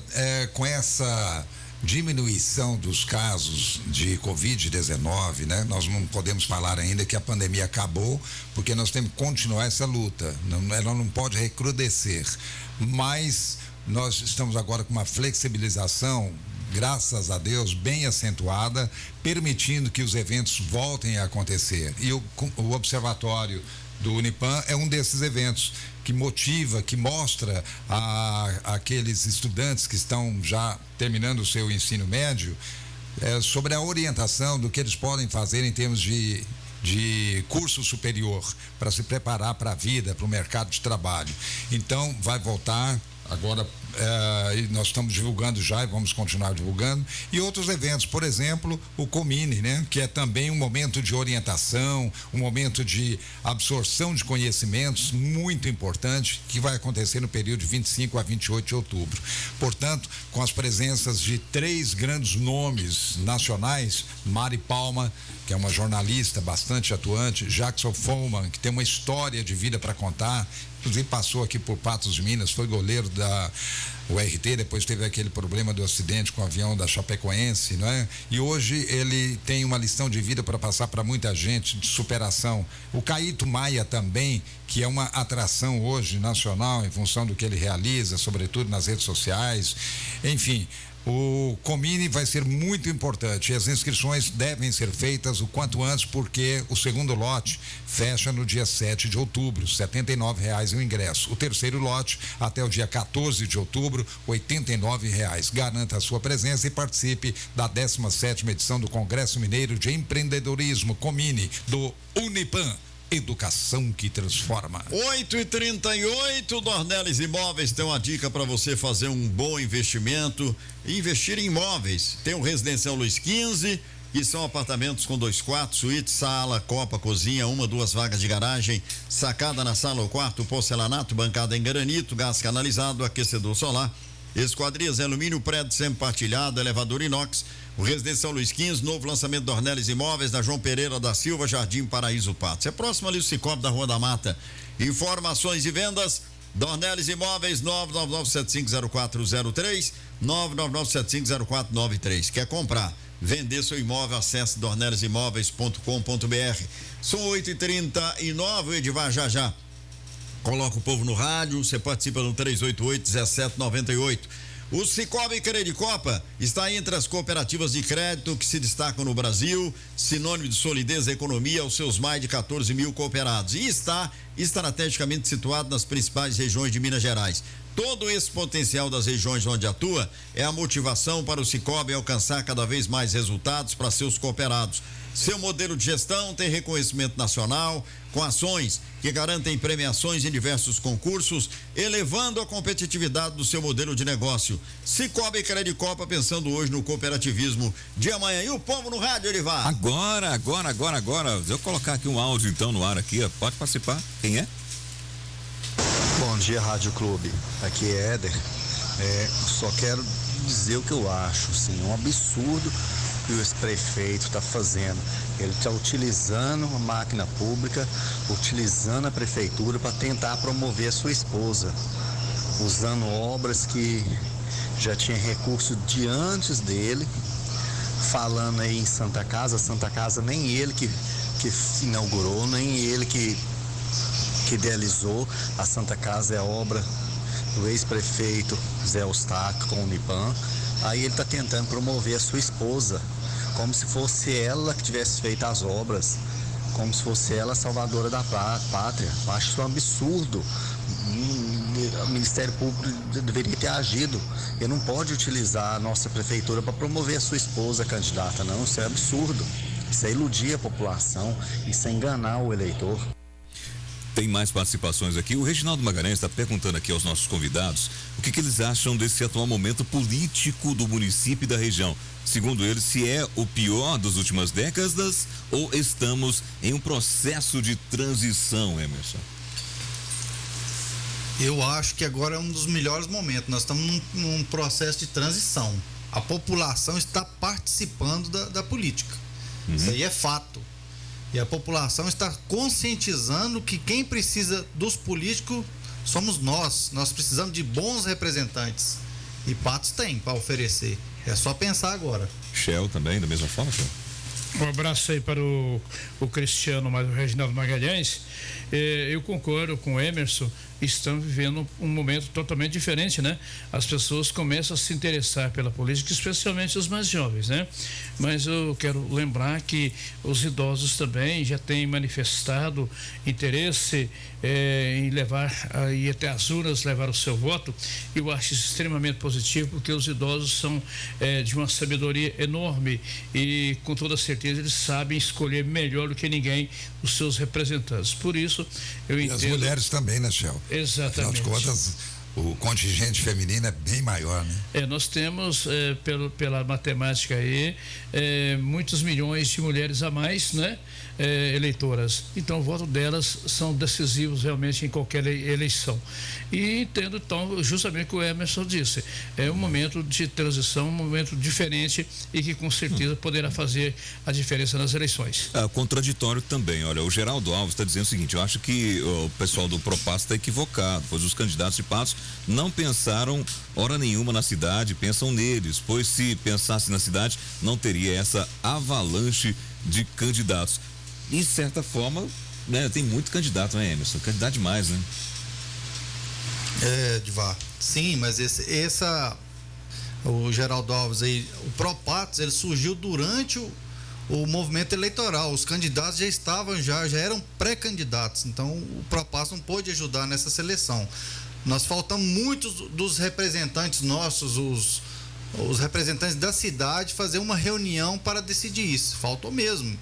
com essa diminuição dos casos de Covid-19, né? Nós não podemos falar ainda que a pandemia acabou, porque nós temos que continuar essa luta. Ela não pode recrudescer. Mas nós estamos agora com uma flexibilização, graças a Deus, bem acentuada, permitindo que os eventos voltem a acontecer. E o observatório do Unipan é um desses eventos que motiva, que mostra aqueles estudantes que estão já terminando o seu ensino médio sobre a orientação do que eles podem fazer em termos de curso superior para se preparar para a vida, para o mercado de trabalho. Então, vai voltar. Agora, nós estamos divulgando já e vamos continuar divulgando. E outros eventos, por exemplo, o Comine, né? Que é também um momento de orientação, um momento de absorção de conhecimentos muito importante, que vai acontecer no período de 25 a 28 de outubro. Portanto, com as presenças de 3 grandes nomes nacionais, Mari Palma, que é uma jornalista bastante atuante, Jackson Follman, que tem uma história de vida para contar, inclusive passou aqui por Patos de Minas, foi goleiro da URT, depois teve aquele problema do acidente com o avião da Chapecoense, não é? E hoje ele tem uma lição de vida para passar para muita gente, de superação. O Caíto Maia também, que é uma atração hoje nacional em função do que ele realiza, sobretudo nas redes sociais. Enfim, o Comine vai ser muito importante e as inscrições devem ser feitas o quanto antes, porque o segundo lote fecha no dia 7 de outubro, R$ 79,00 o ingresso. O terceiro lote, até o dia 14 de outubro, R$ 89,00. Garanta a sua presença e participe da 17ª edição do Congresso Mineiro de Empreendedorismo Comine, do Unipan. Educação que transforma. 8h38, Dornelles Imóveis tem uma dica para você fazer um bom investimento e investir em imóveis. Tem o Residencial Luiz XV, que são apartamentos com 2 quartos, suíte, sala, copa, cozinha, 1, 2 vagas de garagem, sacada na sala ou quarto, porcelanato, bancada em granito, gás canalizado, aquecedor solar, esquadrias em alumínio, prédio sempre partilhado, elevador inox. O Residencial Luiz XV, novo lançamento do Dornelles Imóveis, da João Pereira da Silva, Jardim Paraíso Patos. É próximo ali o Cicobi da Rua da Mata. Informações e vendas, Dornelles Imóveis, 999750403, 999750493. Quer comprar, vender seu imóvel, acesse dornellesimóveis.com.br. São 8h39, o Edivar já coloca o povo no rádio, você participa no 388-1798. O Cicobi Credicopa está entre as cooperativas de crédito que se destacam no Brasil, sinônimo de solidez e economia aos seus mais de 14 mil cooperados, e está estrategicamente situado nas principais regiões de Minas Gerais. Todo esse potencial das regiões onde atua é a motivação para o Cicobi alcançar cada vez mais resultados para seus cooperados. Seu modelo de gestão tem reconhecimento nacional, com ações que garantem premiações em diversos concursos, elevando a competitividade do seu modelo de negócio. Cicobi Credicopa, pensando hoje no cooperativismo de amanhã. E o povo no rádio, ele vai. Agora. Deixa eu colocar aqui um áudio então no ar aqui, pode participar. Quem é? Bom dia, Rádio Clube. Aqui é Éder. Só quero dizer o que eu acho, assim, um absurdo que o ex-prefeito está fazendo. Ele está utilizando a máquina pública, utilizando a prefeitura para tentar promover a sua esposa, usando obras que já tinha recurso de antes dele, falando aí em Santa Casa nem ele que inaugurou, nem ele que idealizou. A Santa Casa é obra do ex-prefeito Zé Eustáquio com o Unipan. Aí ele está tentando promover a sua esposa, como se fosse ela que tivesse feito as obras, como se fosse ela a salvadora da pátria. Eu acho isso um absurdo. O Ministério Público deveria ter agido. Ele não pode utilizar a nossa prefeitura para promover a sua esposa candidata, não. Isso é absurdo. Isso é iludir a população, isso é enganar o eleitor. Tem mais participações aqui. O Reginaldo Magalhães está perguntando aqui aos nossos convidados o que eles acham desse atual momento político do município e da região. Segundo ele, se é o pior das últimas décadas ou estamos em um processo de transição, Emerson? Eu acho que agora é um dos melhores momentos. Nós estamos num processo de transição. A população está participando da política. Isso aí é fato. E a população está conscientizando que quem precisa dos políticos somos nós precisamos de bons representantes. E Patos tem para oferecer. É só pensar agora. Shell também, da mesma forma, Shell? Um abraço aí para o Cristiano, mas o Reginaldo Magalhães. Eu concordo com o Emerson, estamos vivendo um momento totalmente diferente, né? As pessoas começam a se interessar pela política, especialmente os mais jovens, né? Mas eu quero lembrar que os idosos também já têm manifestado interesse em levar aí até as urnas, levar o seu voto. Eu acho isso extremamente positivo, porque os idosos são de uma sabedoria enorme e com toda certeza eles sabem escolher melhor do que ninguém os seus representantes. Por isso, eu entendo... E as mulheres também, né, Shell? Exatamente. Afinal de contas, o contingente feminino é bem maior, né? Nós temos, pela matemática aí, muitos milhões de mulheres a mais, né? Eleitoras. Então, o voto delas são decisivos realmente em qualquer eleição. E entendo, então, justamente o que o Emerson disse. É um momento de transição, um momento diferente e que com certeza poderá fazer a diferença nas eleições. Contraditório também. Olha, o Geraldo Alves está dizendo o seguinte: eu acho que o pessoal do Propasto está equivocado, pois os candidatos de Patos não pensaram hora nenhuma na cidade, pensam neles, pois se pensasse na cidade, não teria essa avalanche de candidatos. De certa forma, né, tem muito candidato, né, Emerson? Candidato demais, né? Divar. Sim, mas o Geraldo Alves aí, o Propatos, ele surgiu durante o movimento eleitoral. Os candidatos já estavam, já eram pré-candidatos. Então, o Propatos não pôde ajudar nessa seleção. Nós faltamos muitos dos representantes nossos, os representantes da cidade, fazer uma reunião para decidir isso. Faltou mesmo.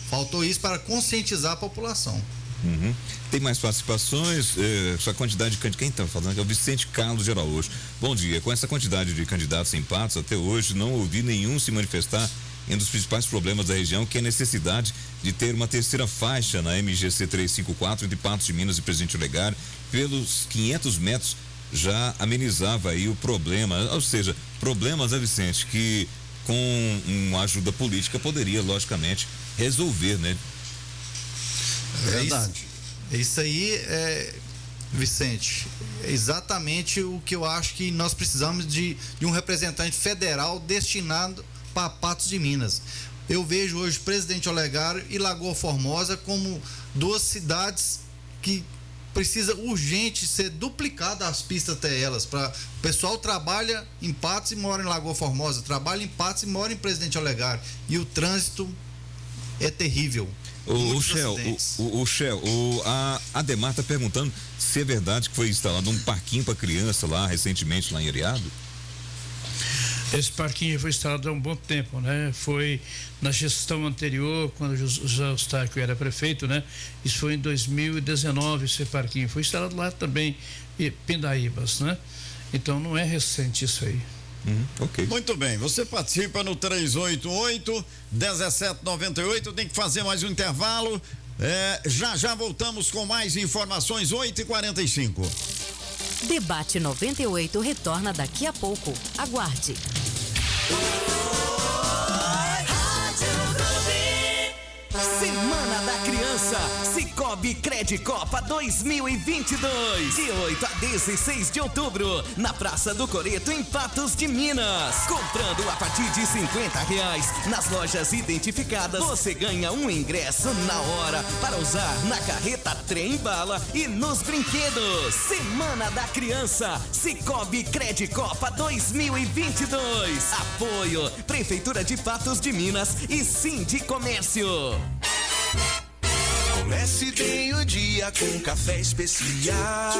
Faltou isso para conscientizar a população. Uhum. Tem mais participações, essa quantidade de candidatos. Quem está falando? É o Vicente Carlos de Araújo. Bom dia. Com essa quantidade de candidatos em Patos, até hoje não ouvi nenhum se manifestar em um dos principais problemas da região, que é a necessidade de ter uma terceira faixa na MGC 354 entre Patos de Minas e Presidente Olegário. Pelos 500 metros já amenizava aí o problema, ou seja, problemas, né, Vicente, que com uma ajuda política poderia, logicamente, resolver, né? Verdade. Isso aí, Vicente, é exatamente o que eu acho que nós precisamos de um representante federal destinado para Patos de Minas. Eu vejo hoje Presidente Olegário e Lagoa Formosa como duas cidades que precisa urgente ser duplicada as pistas até elas. O pessoal trabalha em Patos e mora em Lagoa Formosa, trabalha em Patos e mora em Presidente Olegário. E o trânsito é terrível. O Shell, a Ademar está perguntando se é verdade que foi instalado um parquinho para criança lá recentemente, lá em Iriado. Esse parquinho foi instalado há um bom tempo, né? Foi na gestão anterior, quando o José Eustáquio era prefeito, né? Isso foi em 2019, esse parquinho. Foi instalado lá também em Pindaíbas, né? Então não é recente isso aí. Ok. Muito bem, você participa no 388-1798, tem que fazer mais um intervalo. Já voltamos com mais informações, 8h45. Debate 98 retorna daqui a pouco. Aguarde. Semana da Criança, Sicoob Credicopa 2022, de 8 a 16 de outubro, na Praça do Coreto, em Patos de Minas. Comprando a partir de R$50 nas lojas identificadas, você ganha um ingresso na hora para usar na carreta Trem Bala e nos brinquedos. Semana da Criança, Sicoob Credicopa 2022. Apoio Prefeitura de Patos de Minas e Sindicomércio. Comece bem o dia com café especial.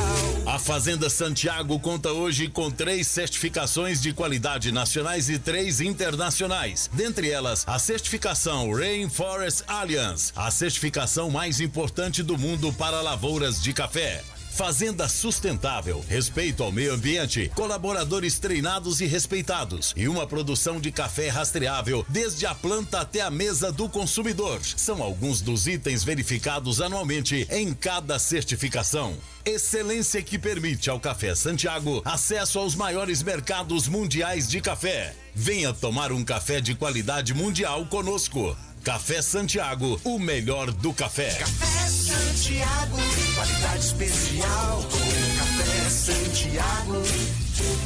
A Fazenda Santiago conta hoje com 3 certificações de qualidade nacionais e 3 internacionais. Dentre elas, a certificação Rainforest Alliance, a certificação mais importante do mundo para lavouras de café. Fazenda sustentável, respeito ao meio ambiente, colaboradores treinados e respeitados e uma produção de café rastreável desde a planta até a mesa do consumidor. São alguns dos itens verificados anualmente em cada certificação. Excelência que permite ao Café Santiago acesso aos maiores mercados mundiais de café. Venha tomar um café de qualidade mundial conosco. Café Santiago, o melhor do café. Café Santiago, qualidade especial. Com Café Santiago,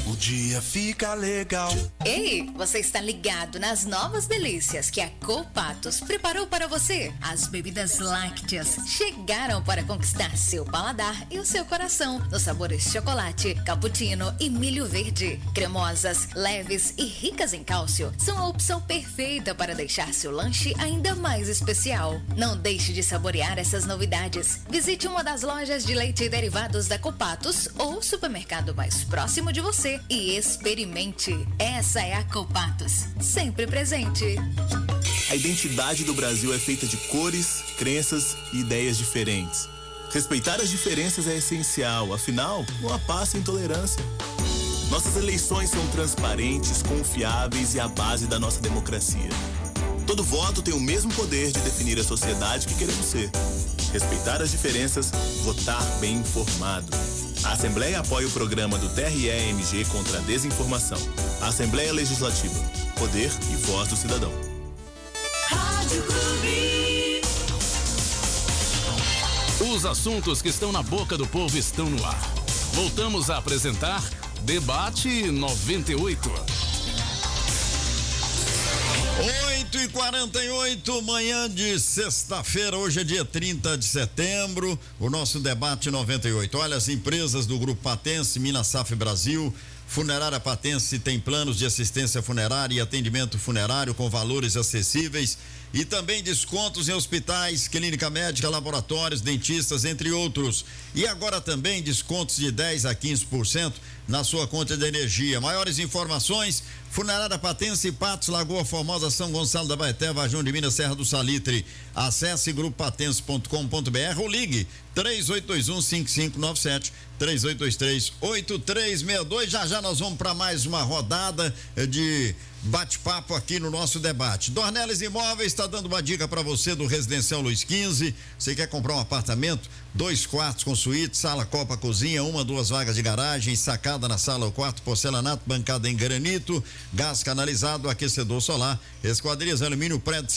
o dia fica legal. Ei, você está ligado nas novas delícias que a Copatos preparou para você? As bebidas lácteas chegaram para conquistar seu paladar e o seu coração nos sabores chocolate, cappuccino e milho verde. Cremosas, leves e ricas em cálcio, são a opção perfeita para deixar seu lanche ainda mais especial. Não deixe de saborear essas novidades. Visite uma das lojas de leite e derivados da Copatos ou supermercado mais próximo de você e experimente. Essa é a Copatos, sempre presente. A identidade do Brasil é feita de cores, crenças e ideias diferentes. Respeitar as diferenças é essencial, afinal, não há paz sem tolerância. Nossas eleições são transparentes, confiáveis e a base da nossa democracia. Todo voto tem o mesmo poder de definir a sociedade que queremos ser. Respeitar as diferenças, votar bem informado. A Assembleia apoia o programa do TRE-MG contra a desinformação. Assembleia Legislativa. Poder e voz do cidadão. Rádio Clube. Os assuntos que estão na boca do povo estão no ar. Voltamos a apresentar Debate 98. 8h48, manhã de sexta-feira, hoje é dia 30 de setembro, o nosso debate 98. Olha, as empresas do Grupo Patense, Minas Safra Brasil, Funerária Patense tem planos de assistência funerária e atendimento funerário com valores acessíveis e também descontos em hospitais, clínica médica, laboratórios, dentistas, entre outros. E agora também descontos de 10 a 15% na sua conta de energia. Maiores informações, Funerária Patense, Patos, Lagoa Formosa, São Gonçalo da Baeté, Varjão de Minas, Serra do Salitre. Acesse grupopatense.com.br ou ligue 3821-5597, 3823-8362. Já nós vamos para mais uma rodada de bate-papo aqui no nosso debate. Dornelles Imóveis está dando uma dica para você do Residencial Luiz XV. Você quer comprar um apartamento? 2 quartos com suíte, sala, copa, cozinha, 1, 2 vagas de garagem, sacada na sala ou quarto, porcelanato, bancada em granito, gás canalizado, aquecedor solar, esquadrias, alumínio, prédio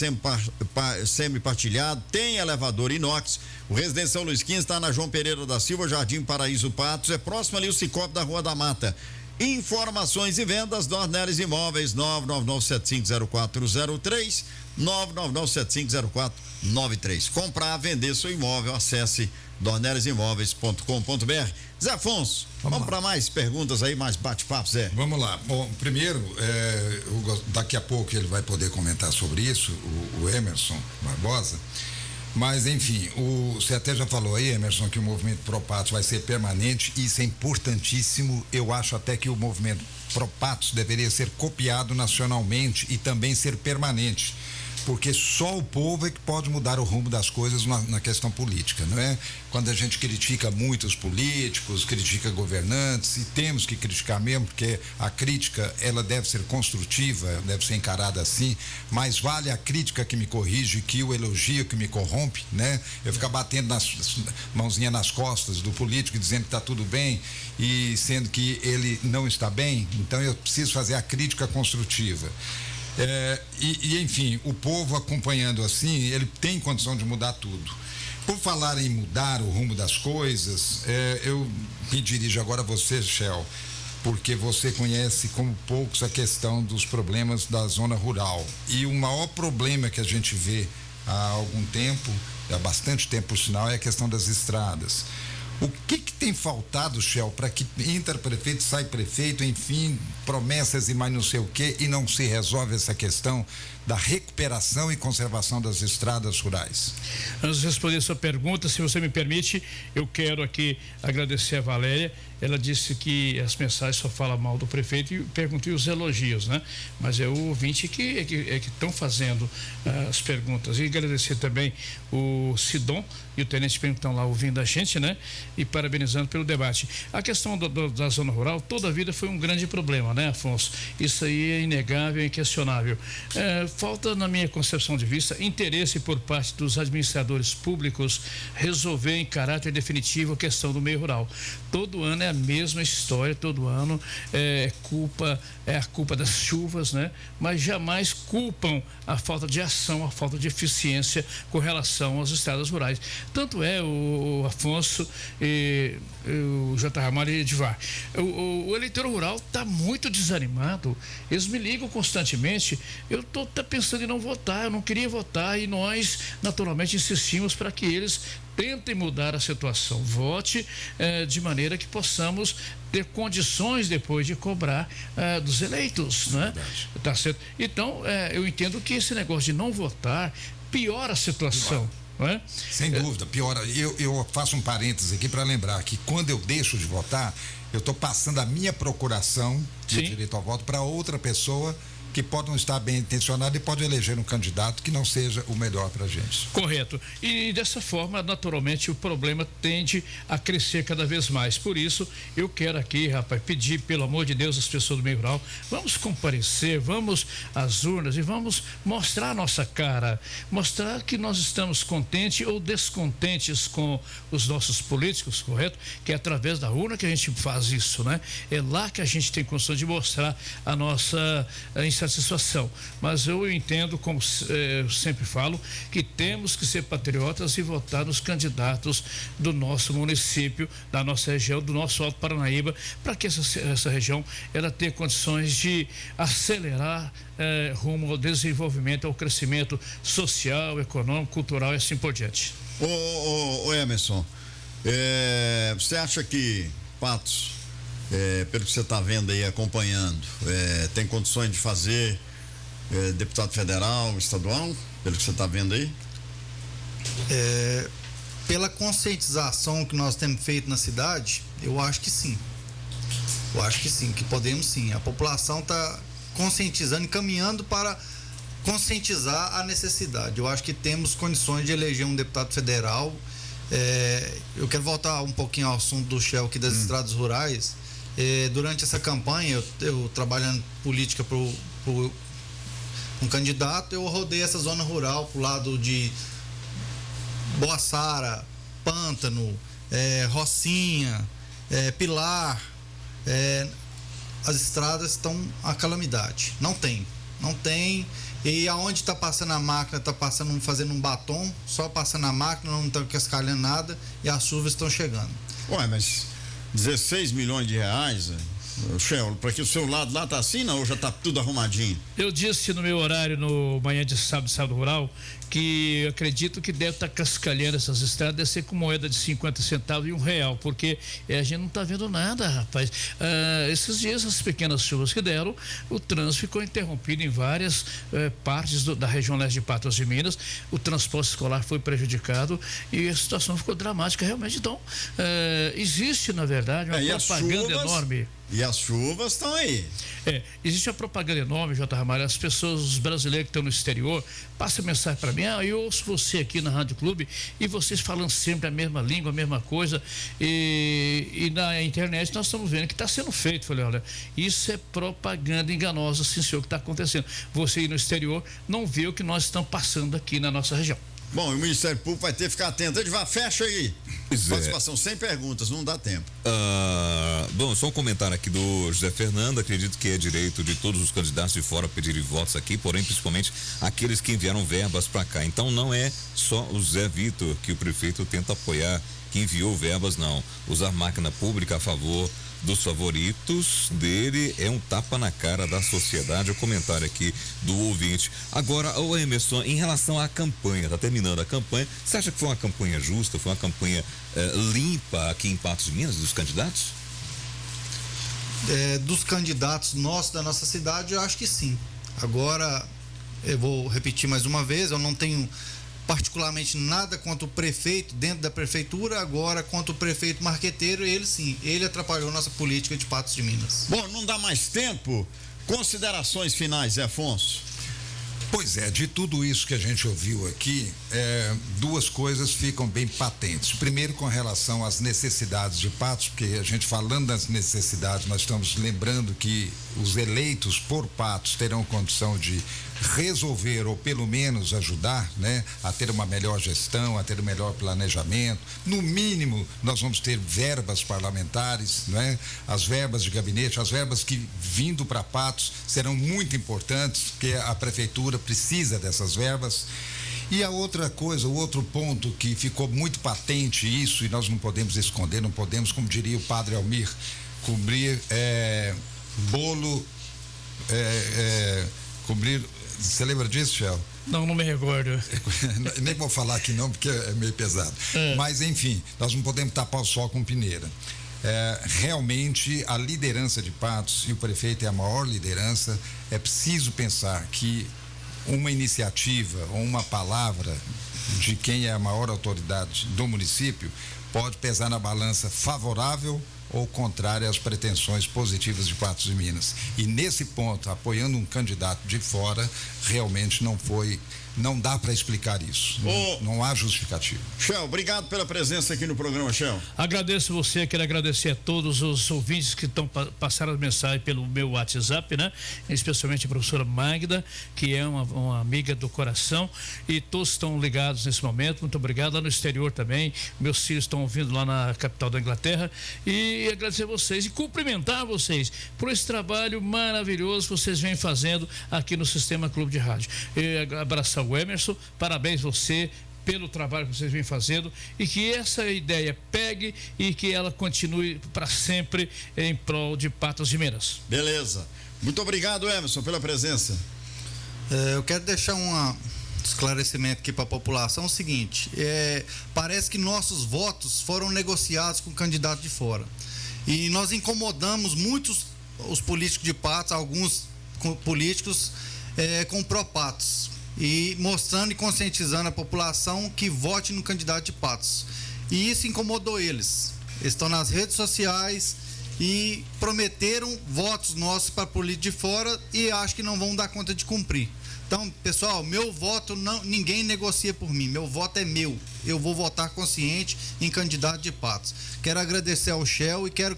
semi-partilhado, tem elevador inox. O Residencial Luiz XV está na João Pereira da Silva, Jardim Paraíso Patos, é próximo ali o Cicobi da Rua da Mata. Informações e vendas, Dornelles Imóveis, 999750403, 999750493. Comprar, vender seu imóvel, acesse dornellesimóveis.com.br. Zé Afonso, vamos para mais perguntas aí, mais bate-papo, Zé. Vamos lá. Bom, primeiro, daqui a pouco ele vai poder comentar sobre isso, o Emerson Barbosa. Mas, enfim, você até já falou aí, Emerson, que o movimento Pro-Patos vai ser permanente, e isso é importantíssimo. Eu acho até que o movimento Pro-Patos deveria ser copiado nacionalmente e também ser permanente, porque só o povo é que pode mudar o rumo das coisas na questão política, não é? Quando a gente critica muito os políticos, critica governantes, e temos que criticar mesmo, porque a crítica, ela deve ser construtiva, deve ser encarada assim, mas vale a crítica que me corrige que o elogio que me corrompe, né? Eu ficar batendo mãozinha nas costas do político, dizendo que está tudo bem, e sendo que ele não está bem. Então eu preciso fazer a crítica construtiva. Enfim, o povo acompanhando assim, ele tem condição de mudar tudo. Por falar em mudar o rumo das coisas, eu me dirijo agora a você, Shell, porque você conhece como poucos a questão dos problemas da zona rural. E o maior problema que a gente vê há algum tempo, há bastante tempo por sinal, é a questão das estradas. O que tem faltado, Shell, para que entra prefeito, sai prefeito, enfim, promessas e mais não sei o quê, e não se resolve essa questão da recuperação e conservação das estradas rurais? Antes de responder a sua pergunta, se você me permite, eu quero aqui agradecer a Valéria. Ela disse que as mensagens só falam mal do prefeito, e perguntei os elogios, né? Mas é o ouvinte que estão fazendo as perguntas. E agradecer também o Sidon e o Tenente Pena que estão lá ouvindo a gente, né? e parabenizando pelo debate. A questão da zona rural, toda a vida foi um grande problema, né, Afonso? Isso aí é inegável e inquestionável. Falta, na minha concepção de vista, interesse por parte dos administradores públicos resolver em caráter definitivo a questão do meio rural. Todo ano é a mesma história, todo ano é a culpa das chuvas, né? Mas jamais culpam a falta de ação, a falta de eficiência com relação às estradas rurais. Tanto é o Afonso e o J. Ramalho e Edivar. O eleitor rural está muito desanimado. Eles me ligam constantemente. Eu estou até pensando em não votar, eu não queria votar e nós, naturalmente, insistimos para que eles tentem mudar a situação. Vote de maneira que possamos ter condições depois de cobrar dos eleitos, né? Tá certo? Então, eu entendo que esse negócio de não votar piora a situação. Não é? Sem dúvida, piora. Eu faço um parênteses aqui para lembrar que quando eu deixo de votar, eu estou passando a minha procuração de direito ao voto para outra pessoa que pode não estar bem intencionado e pode eleger um candidato que não seja o melhor para a gente. Correto. E dessa forma, naturalmente, o problema tende a crescer cada vez mais. Por isso, eu quero aqui, rapaz, pedir, pelo amor de Deus, às pessoas do meio rural, vamos comparecer, vamos às urnas e vamos mostrar a nossa cara, mostrar que nós estamos contentes ou descontentes com os nossos políticos, correto? Que é através da urna que a gente faz isso, né? É lá que a gente tem condição de mostrar a nossa insatisfação. Mas eu entendo, como eu sempre falo, que temos que ser patriotas e votar nos candidatos do nosso município, da nossa região, do nosso Alto Paranaíba, para que essa região ela tenha condições de acelerar rumo ao desenvolvimento, ao crescimento social, econômico, cultural e assim por diante. Ô Emerson, você acha que Patos, pelo que você está vendo aí, acompanhando, tem condições de fazer deputado federal, estadual, pelo que você está vendo aí? Pela conscientização que nós temos feito na cidade, eu acho que sim. Eu acho que sim, que podemos sim. A população está conscientizando e caminhando para conscientizar a necessidade. Eu acho que temos condições de eleger um deputado federal. Eu quero voltar um pouquinho ao assunto do Shell aqui das estradas rurais. Durante essa campanha, eu trabalhando política para um candidato, eu rodei essa zona rural pro lado de Boaçara, Pântano, Rocinha, Pilar. As estradas estão a calamidade. Não tem. E aonde está passando a máquina, está passando, fazendo um batom, só passando a máquina, não está cascalhando nada e as chuvas estão chegando. Ué, mas 16 milhões de reais, Shell, para que o seu lado lá tá assim, não? Ou já tá tudo arrumadinho? Eu disse no meu horário no manhã de sábado rural que eu acredito que deve estar cascalhando essas estradas, deve ser com moeda de 50 centavos e R$1, porque a gente não está vendo nada, rapaz. Esses dias, as pequenas chuvas que deram, o trânsito ficou interrompido em várias partes da região leste de Patos de Minas, o transporte escolar foi prejudicado e a situação ficou dramática realmente. Então, existe, na verdade, uma propaganda enorme. E as chuvas estão aí. Existe uma propaganda enorme, J. Ramalho. As pessoas, os brasileiros que estão no exterior, passam mensagem para mim. Eu ouço você aqui na Rádio Clube e vocês falando sempre a mesma língua, a mesma coisa. E na internet nós estamos vendo que está sendo feito. Falei, olha, isso é propaganda enganosa, sim, senhor, que está acontecendo. Você aí no exterior não vê o que nós estamos passando aqui na nossa região. Bom, o Ministério Público vai ter que ficar atento. Edivar, fecha aí. Participação sem perguntas, não dá tempo. Bom, só um comentário aqui do José Fernando. Acredito que é direito de todos os candidatos de fora pedirem votos aqui, porém, principalmente aqueles que enviaram verbas para cá. Então, não é só o Zé Vitor que o prefeito tenta apoiar, que enviou verbas, não. Usar máquina pública a favor dos favoritos dele é um tapa na cara da sociedade. O comentário aqui do ouvinte. Agora, o Emerson, em relação à campanha, tá terminando a campanha, você acha que foi uma campanha justa, foi uma campanha limpa aqui em Patos de Minas, dos candidatos? Dos candidatos nossos, da nossa cidade, eu acho que sim. Agora, eu vou repetir mais uma vez, eu não tenho particularmente nada contra o prefeito dentro da prefeitura, agora contra o prefeito marqueteiro, ele atrapalhou nossa política de Patos de Minas. Bom, não dá mais tempo. Considerações finais, Zé Afonso. Pois é, de tudo isso que a gente ouviu aqui, duas coisas ficam bem patentes. Primeiro, com relação às necessidades de Patos, porque a gente falando das necessidades, nós estamos lembrando que os eleitos por Patos terão condição de resolver ou pelo menos ajudar, né, a ter uma melhor gestão, a ter um melhor planejamento. No mínimo, nós vamos ter verbas parlamentares, né, as verbas de gabinete, as verbas que vindo para Patos serão muito importantes, porque a prefeitura precisa dessas verbas. E a outra coisa, o outro ponto que ficou muito patente isso, e nós não podemos esconder, não podemos, como diria o padre Almir, cobrir bolo, cobrir. Você lembra disso, Shell? Não me recordo. Nem vou falar aqui não, porque é meio pesado. Mas, enfim, nós não podemos tapar o sol com peneira. Realmente, a liderança de Patos, e o prefeito é a maior liderança, é preciso pensar que uma iniciativa ou uma palavra de quem é a maior autoridade do município pode pesar na balança favorável ou contrária às pretensões positivas de Patos de Minas. E nesse ponto, apoiando um candidato de fora, realmente não dá para explicar isso. Não há justificativa. Shell, obrigado pela presença aqui no programa, Shell. Agradeço você, quero agradecer a todos os ouvintes que estão passando as mensagens pelo meu WhatsApp, né? Especialmente a professora Magda, que é uma amiga do coração, e todos estão ligados nesse momento. Muito obrigado. Lá no exterior também, meus filhos estão ouvindo lá na capital da Inglaterra, e agradecer a vocês e cumprimentar vocês por esse trabalho maravilhoso que vocês vêm fazendo aqui no Sistema Clube de Rádio. E abraçar o Emerson, parabéns você pelo trabalho que vocês vêm fazendo, e que essa ideia pegue e que ela continue para sempre em prol de Patos de Minas. Beleza. Muito obrigado, Emerson, pela presença. Eu quero deixar um esclarecimento aqui para a população. É o seguinte, parece que nossos votos foram negociados com o candidato de fora, e nós incomodamos muitos os políticos de Patos, alguns políticos com pró-Patos, e mostrando e conscientizando a população que vote no candidato de Patos. E isso incomodou eles. Eles estão nas redes sociais e prometeram votos nossos para político de fora, e acho que não vão dar conta de cumprir. Então, pessoal, meu voto, ninguém negocia por mim, meu voto é meu. Eu vou votar consciente em candidato de Patos. Quero agradecer ao Shell e quero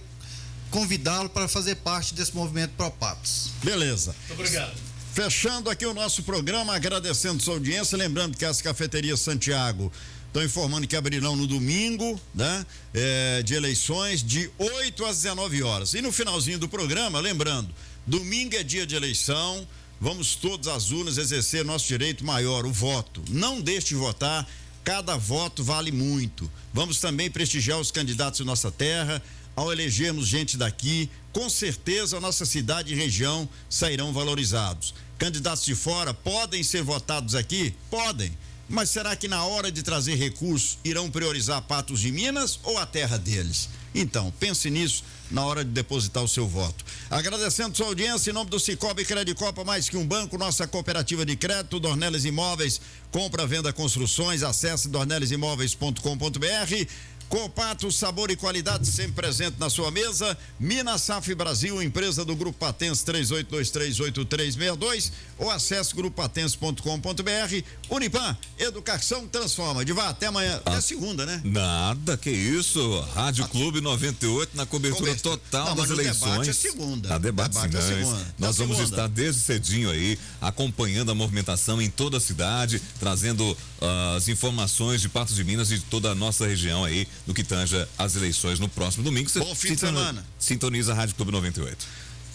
convidá-lo para fazer parte desse movimento Pro Patos. Beleza. Muito obrigado. Fechando aqui o nosso programa, agradecendo sua audiência, lembrando que as cafeterias Santiago estão informando que abrirão no domingo, né? De eleições, de 8 às 19 horas. E no finalzinho do programa, lembrando, domingo é dia de eleição, vamos todos às urnas exercer nosso direito maior, o voto. Não deixe de votar, cada voto vale muito. Vamos também prestigiar os candidatos de nossa terra. Ao elegermos gente daqui, com certeza a nossa cidade e região sairão valorizados. Candidatos de fora podem ser votados aqui? Podem. Mas será que na hora de trazer recursos irão priorizar Patos de Minas ou a terra deles? Então, pense nisso na hora de depositar o seu voto. Agradecendo sua audiência, em nome do Cicobi Credicopa, mais que um banco, nossa cooperativa de crédito, Dornelles Imóveis, compra, venda, construções, acesse dornellesimóveis.com.br. Copatos, sabor e qualidade sempre presente na sua mesa. Minas Saf Brasil, empresa do Grupo Patens, 38238362, ou acesse grupopatense.com.br. Unipam, educação transforma. Diva, até amanhã, até segunda, né? Nada, que isso. Rádio Clube 98 na cobertura total das eleições. Debate é segunda. Debate é segunda. Nós vamos estar desde cedinho aí, acompanhando a movimentação em toda a cidade, trazendo as informações de Patos de Minas e de toda a nossa região aí, no que tanja as eleições no próximo domingo. Bom fim de semana. Sintoniza a Rádio Clube 98.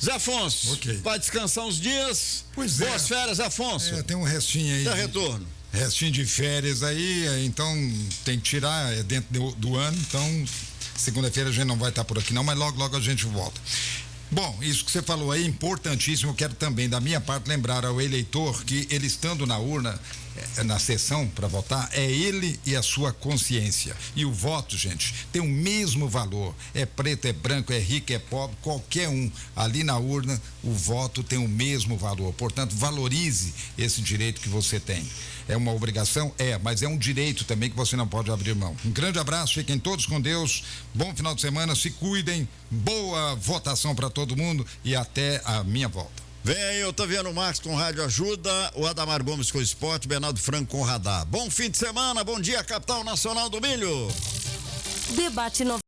Zé Afonso, vai descansar uns dias. Pois Boas férias, Afonso. Tem um restinho aí. Dá retorno. Restinho de férias aí, então tem que tirar dentro do ano, então segunda-feira a gente não vai estar por aqui não, mas logo a gente volta. Bom, isso que você falou aí é importantíssimo. Eu quero também, da minha parte, lembrar ao eleitor que ele estando na urna, na sessão para votar, é ele e a sua consciência. E o voto, gente, tem o mesmo valor. É preto, é branco, é rico, é pobre, qualquer um. Ali na urna, o voto tem o mesmo valor. Portanto, valorize esse direito que você tem. É uma obrigação? Mas é um direito também que você não pode abrir mão. Um grande abraço, fiquem todos com Deus. Bom final de semana, se cuidem. Boa votação para todo mundo e até a minha volta. Vem aí, Otaviano Marques com Rádio Ajuda, o Adamar Gomes com Esporte, Bernardo Franco com Radar. Bom fim de semana, bom dia, capital nacional do milho. Debate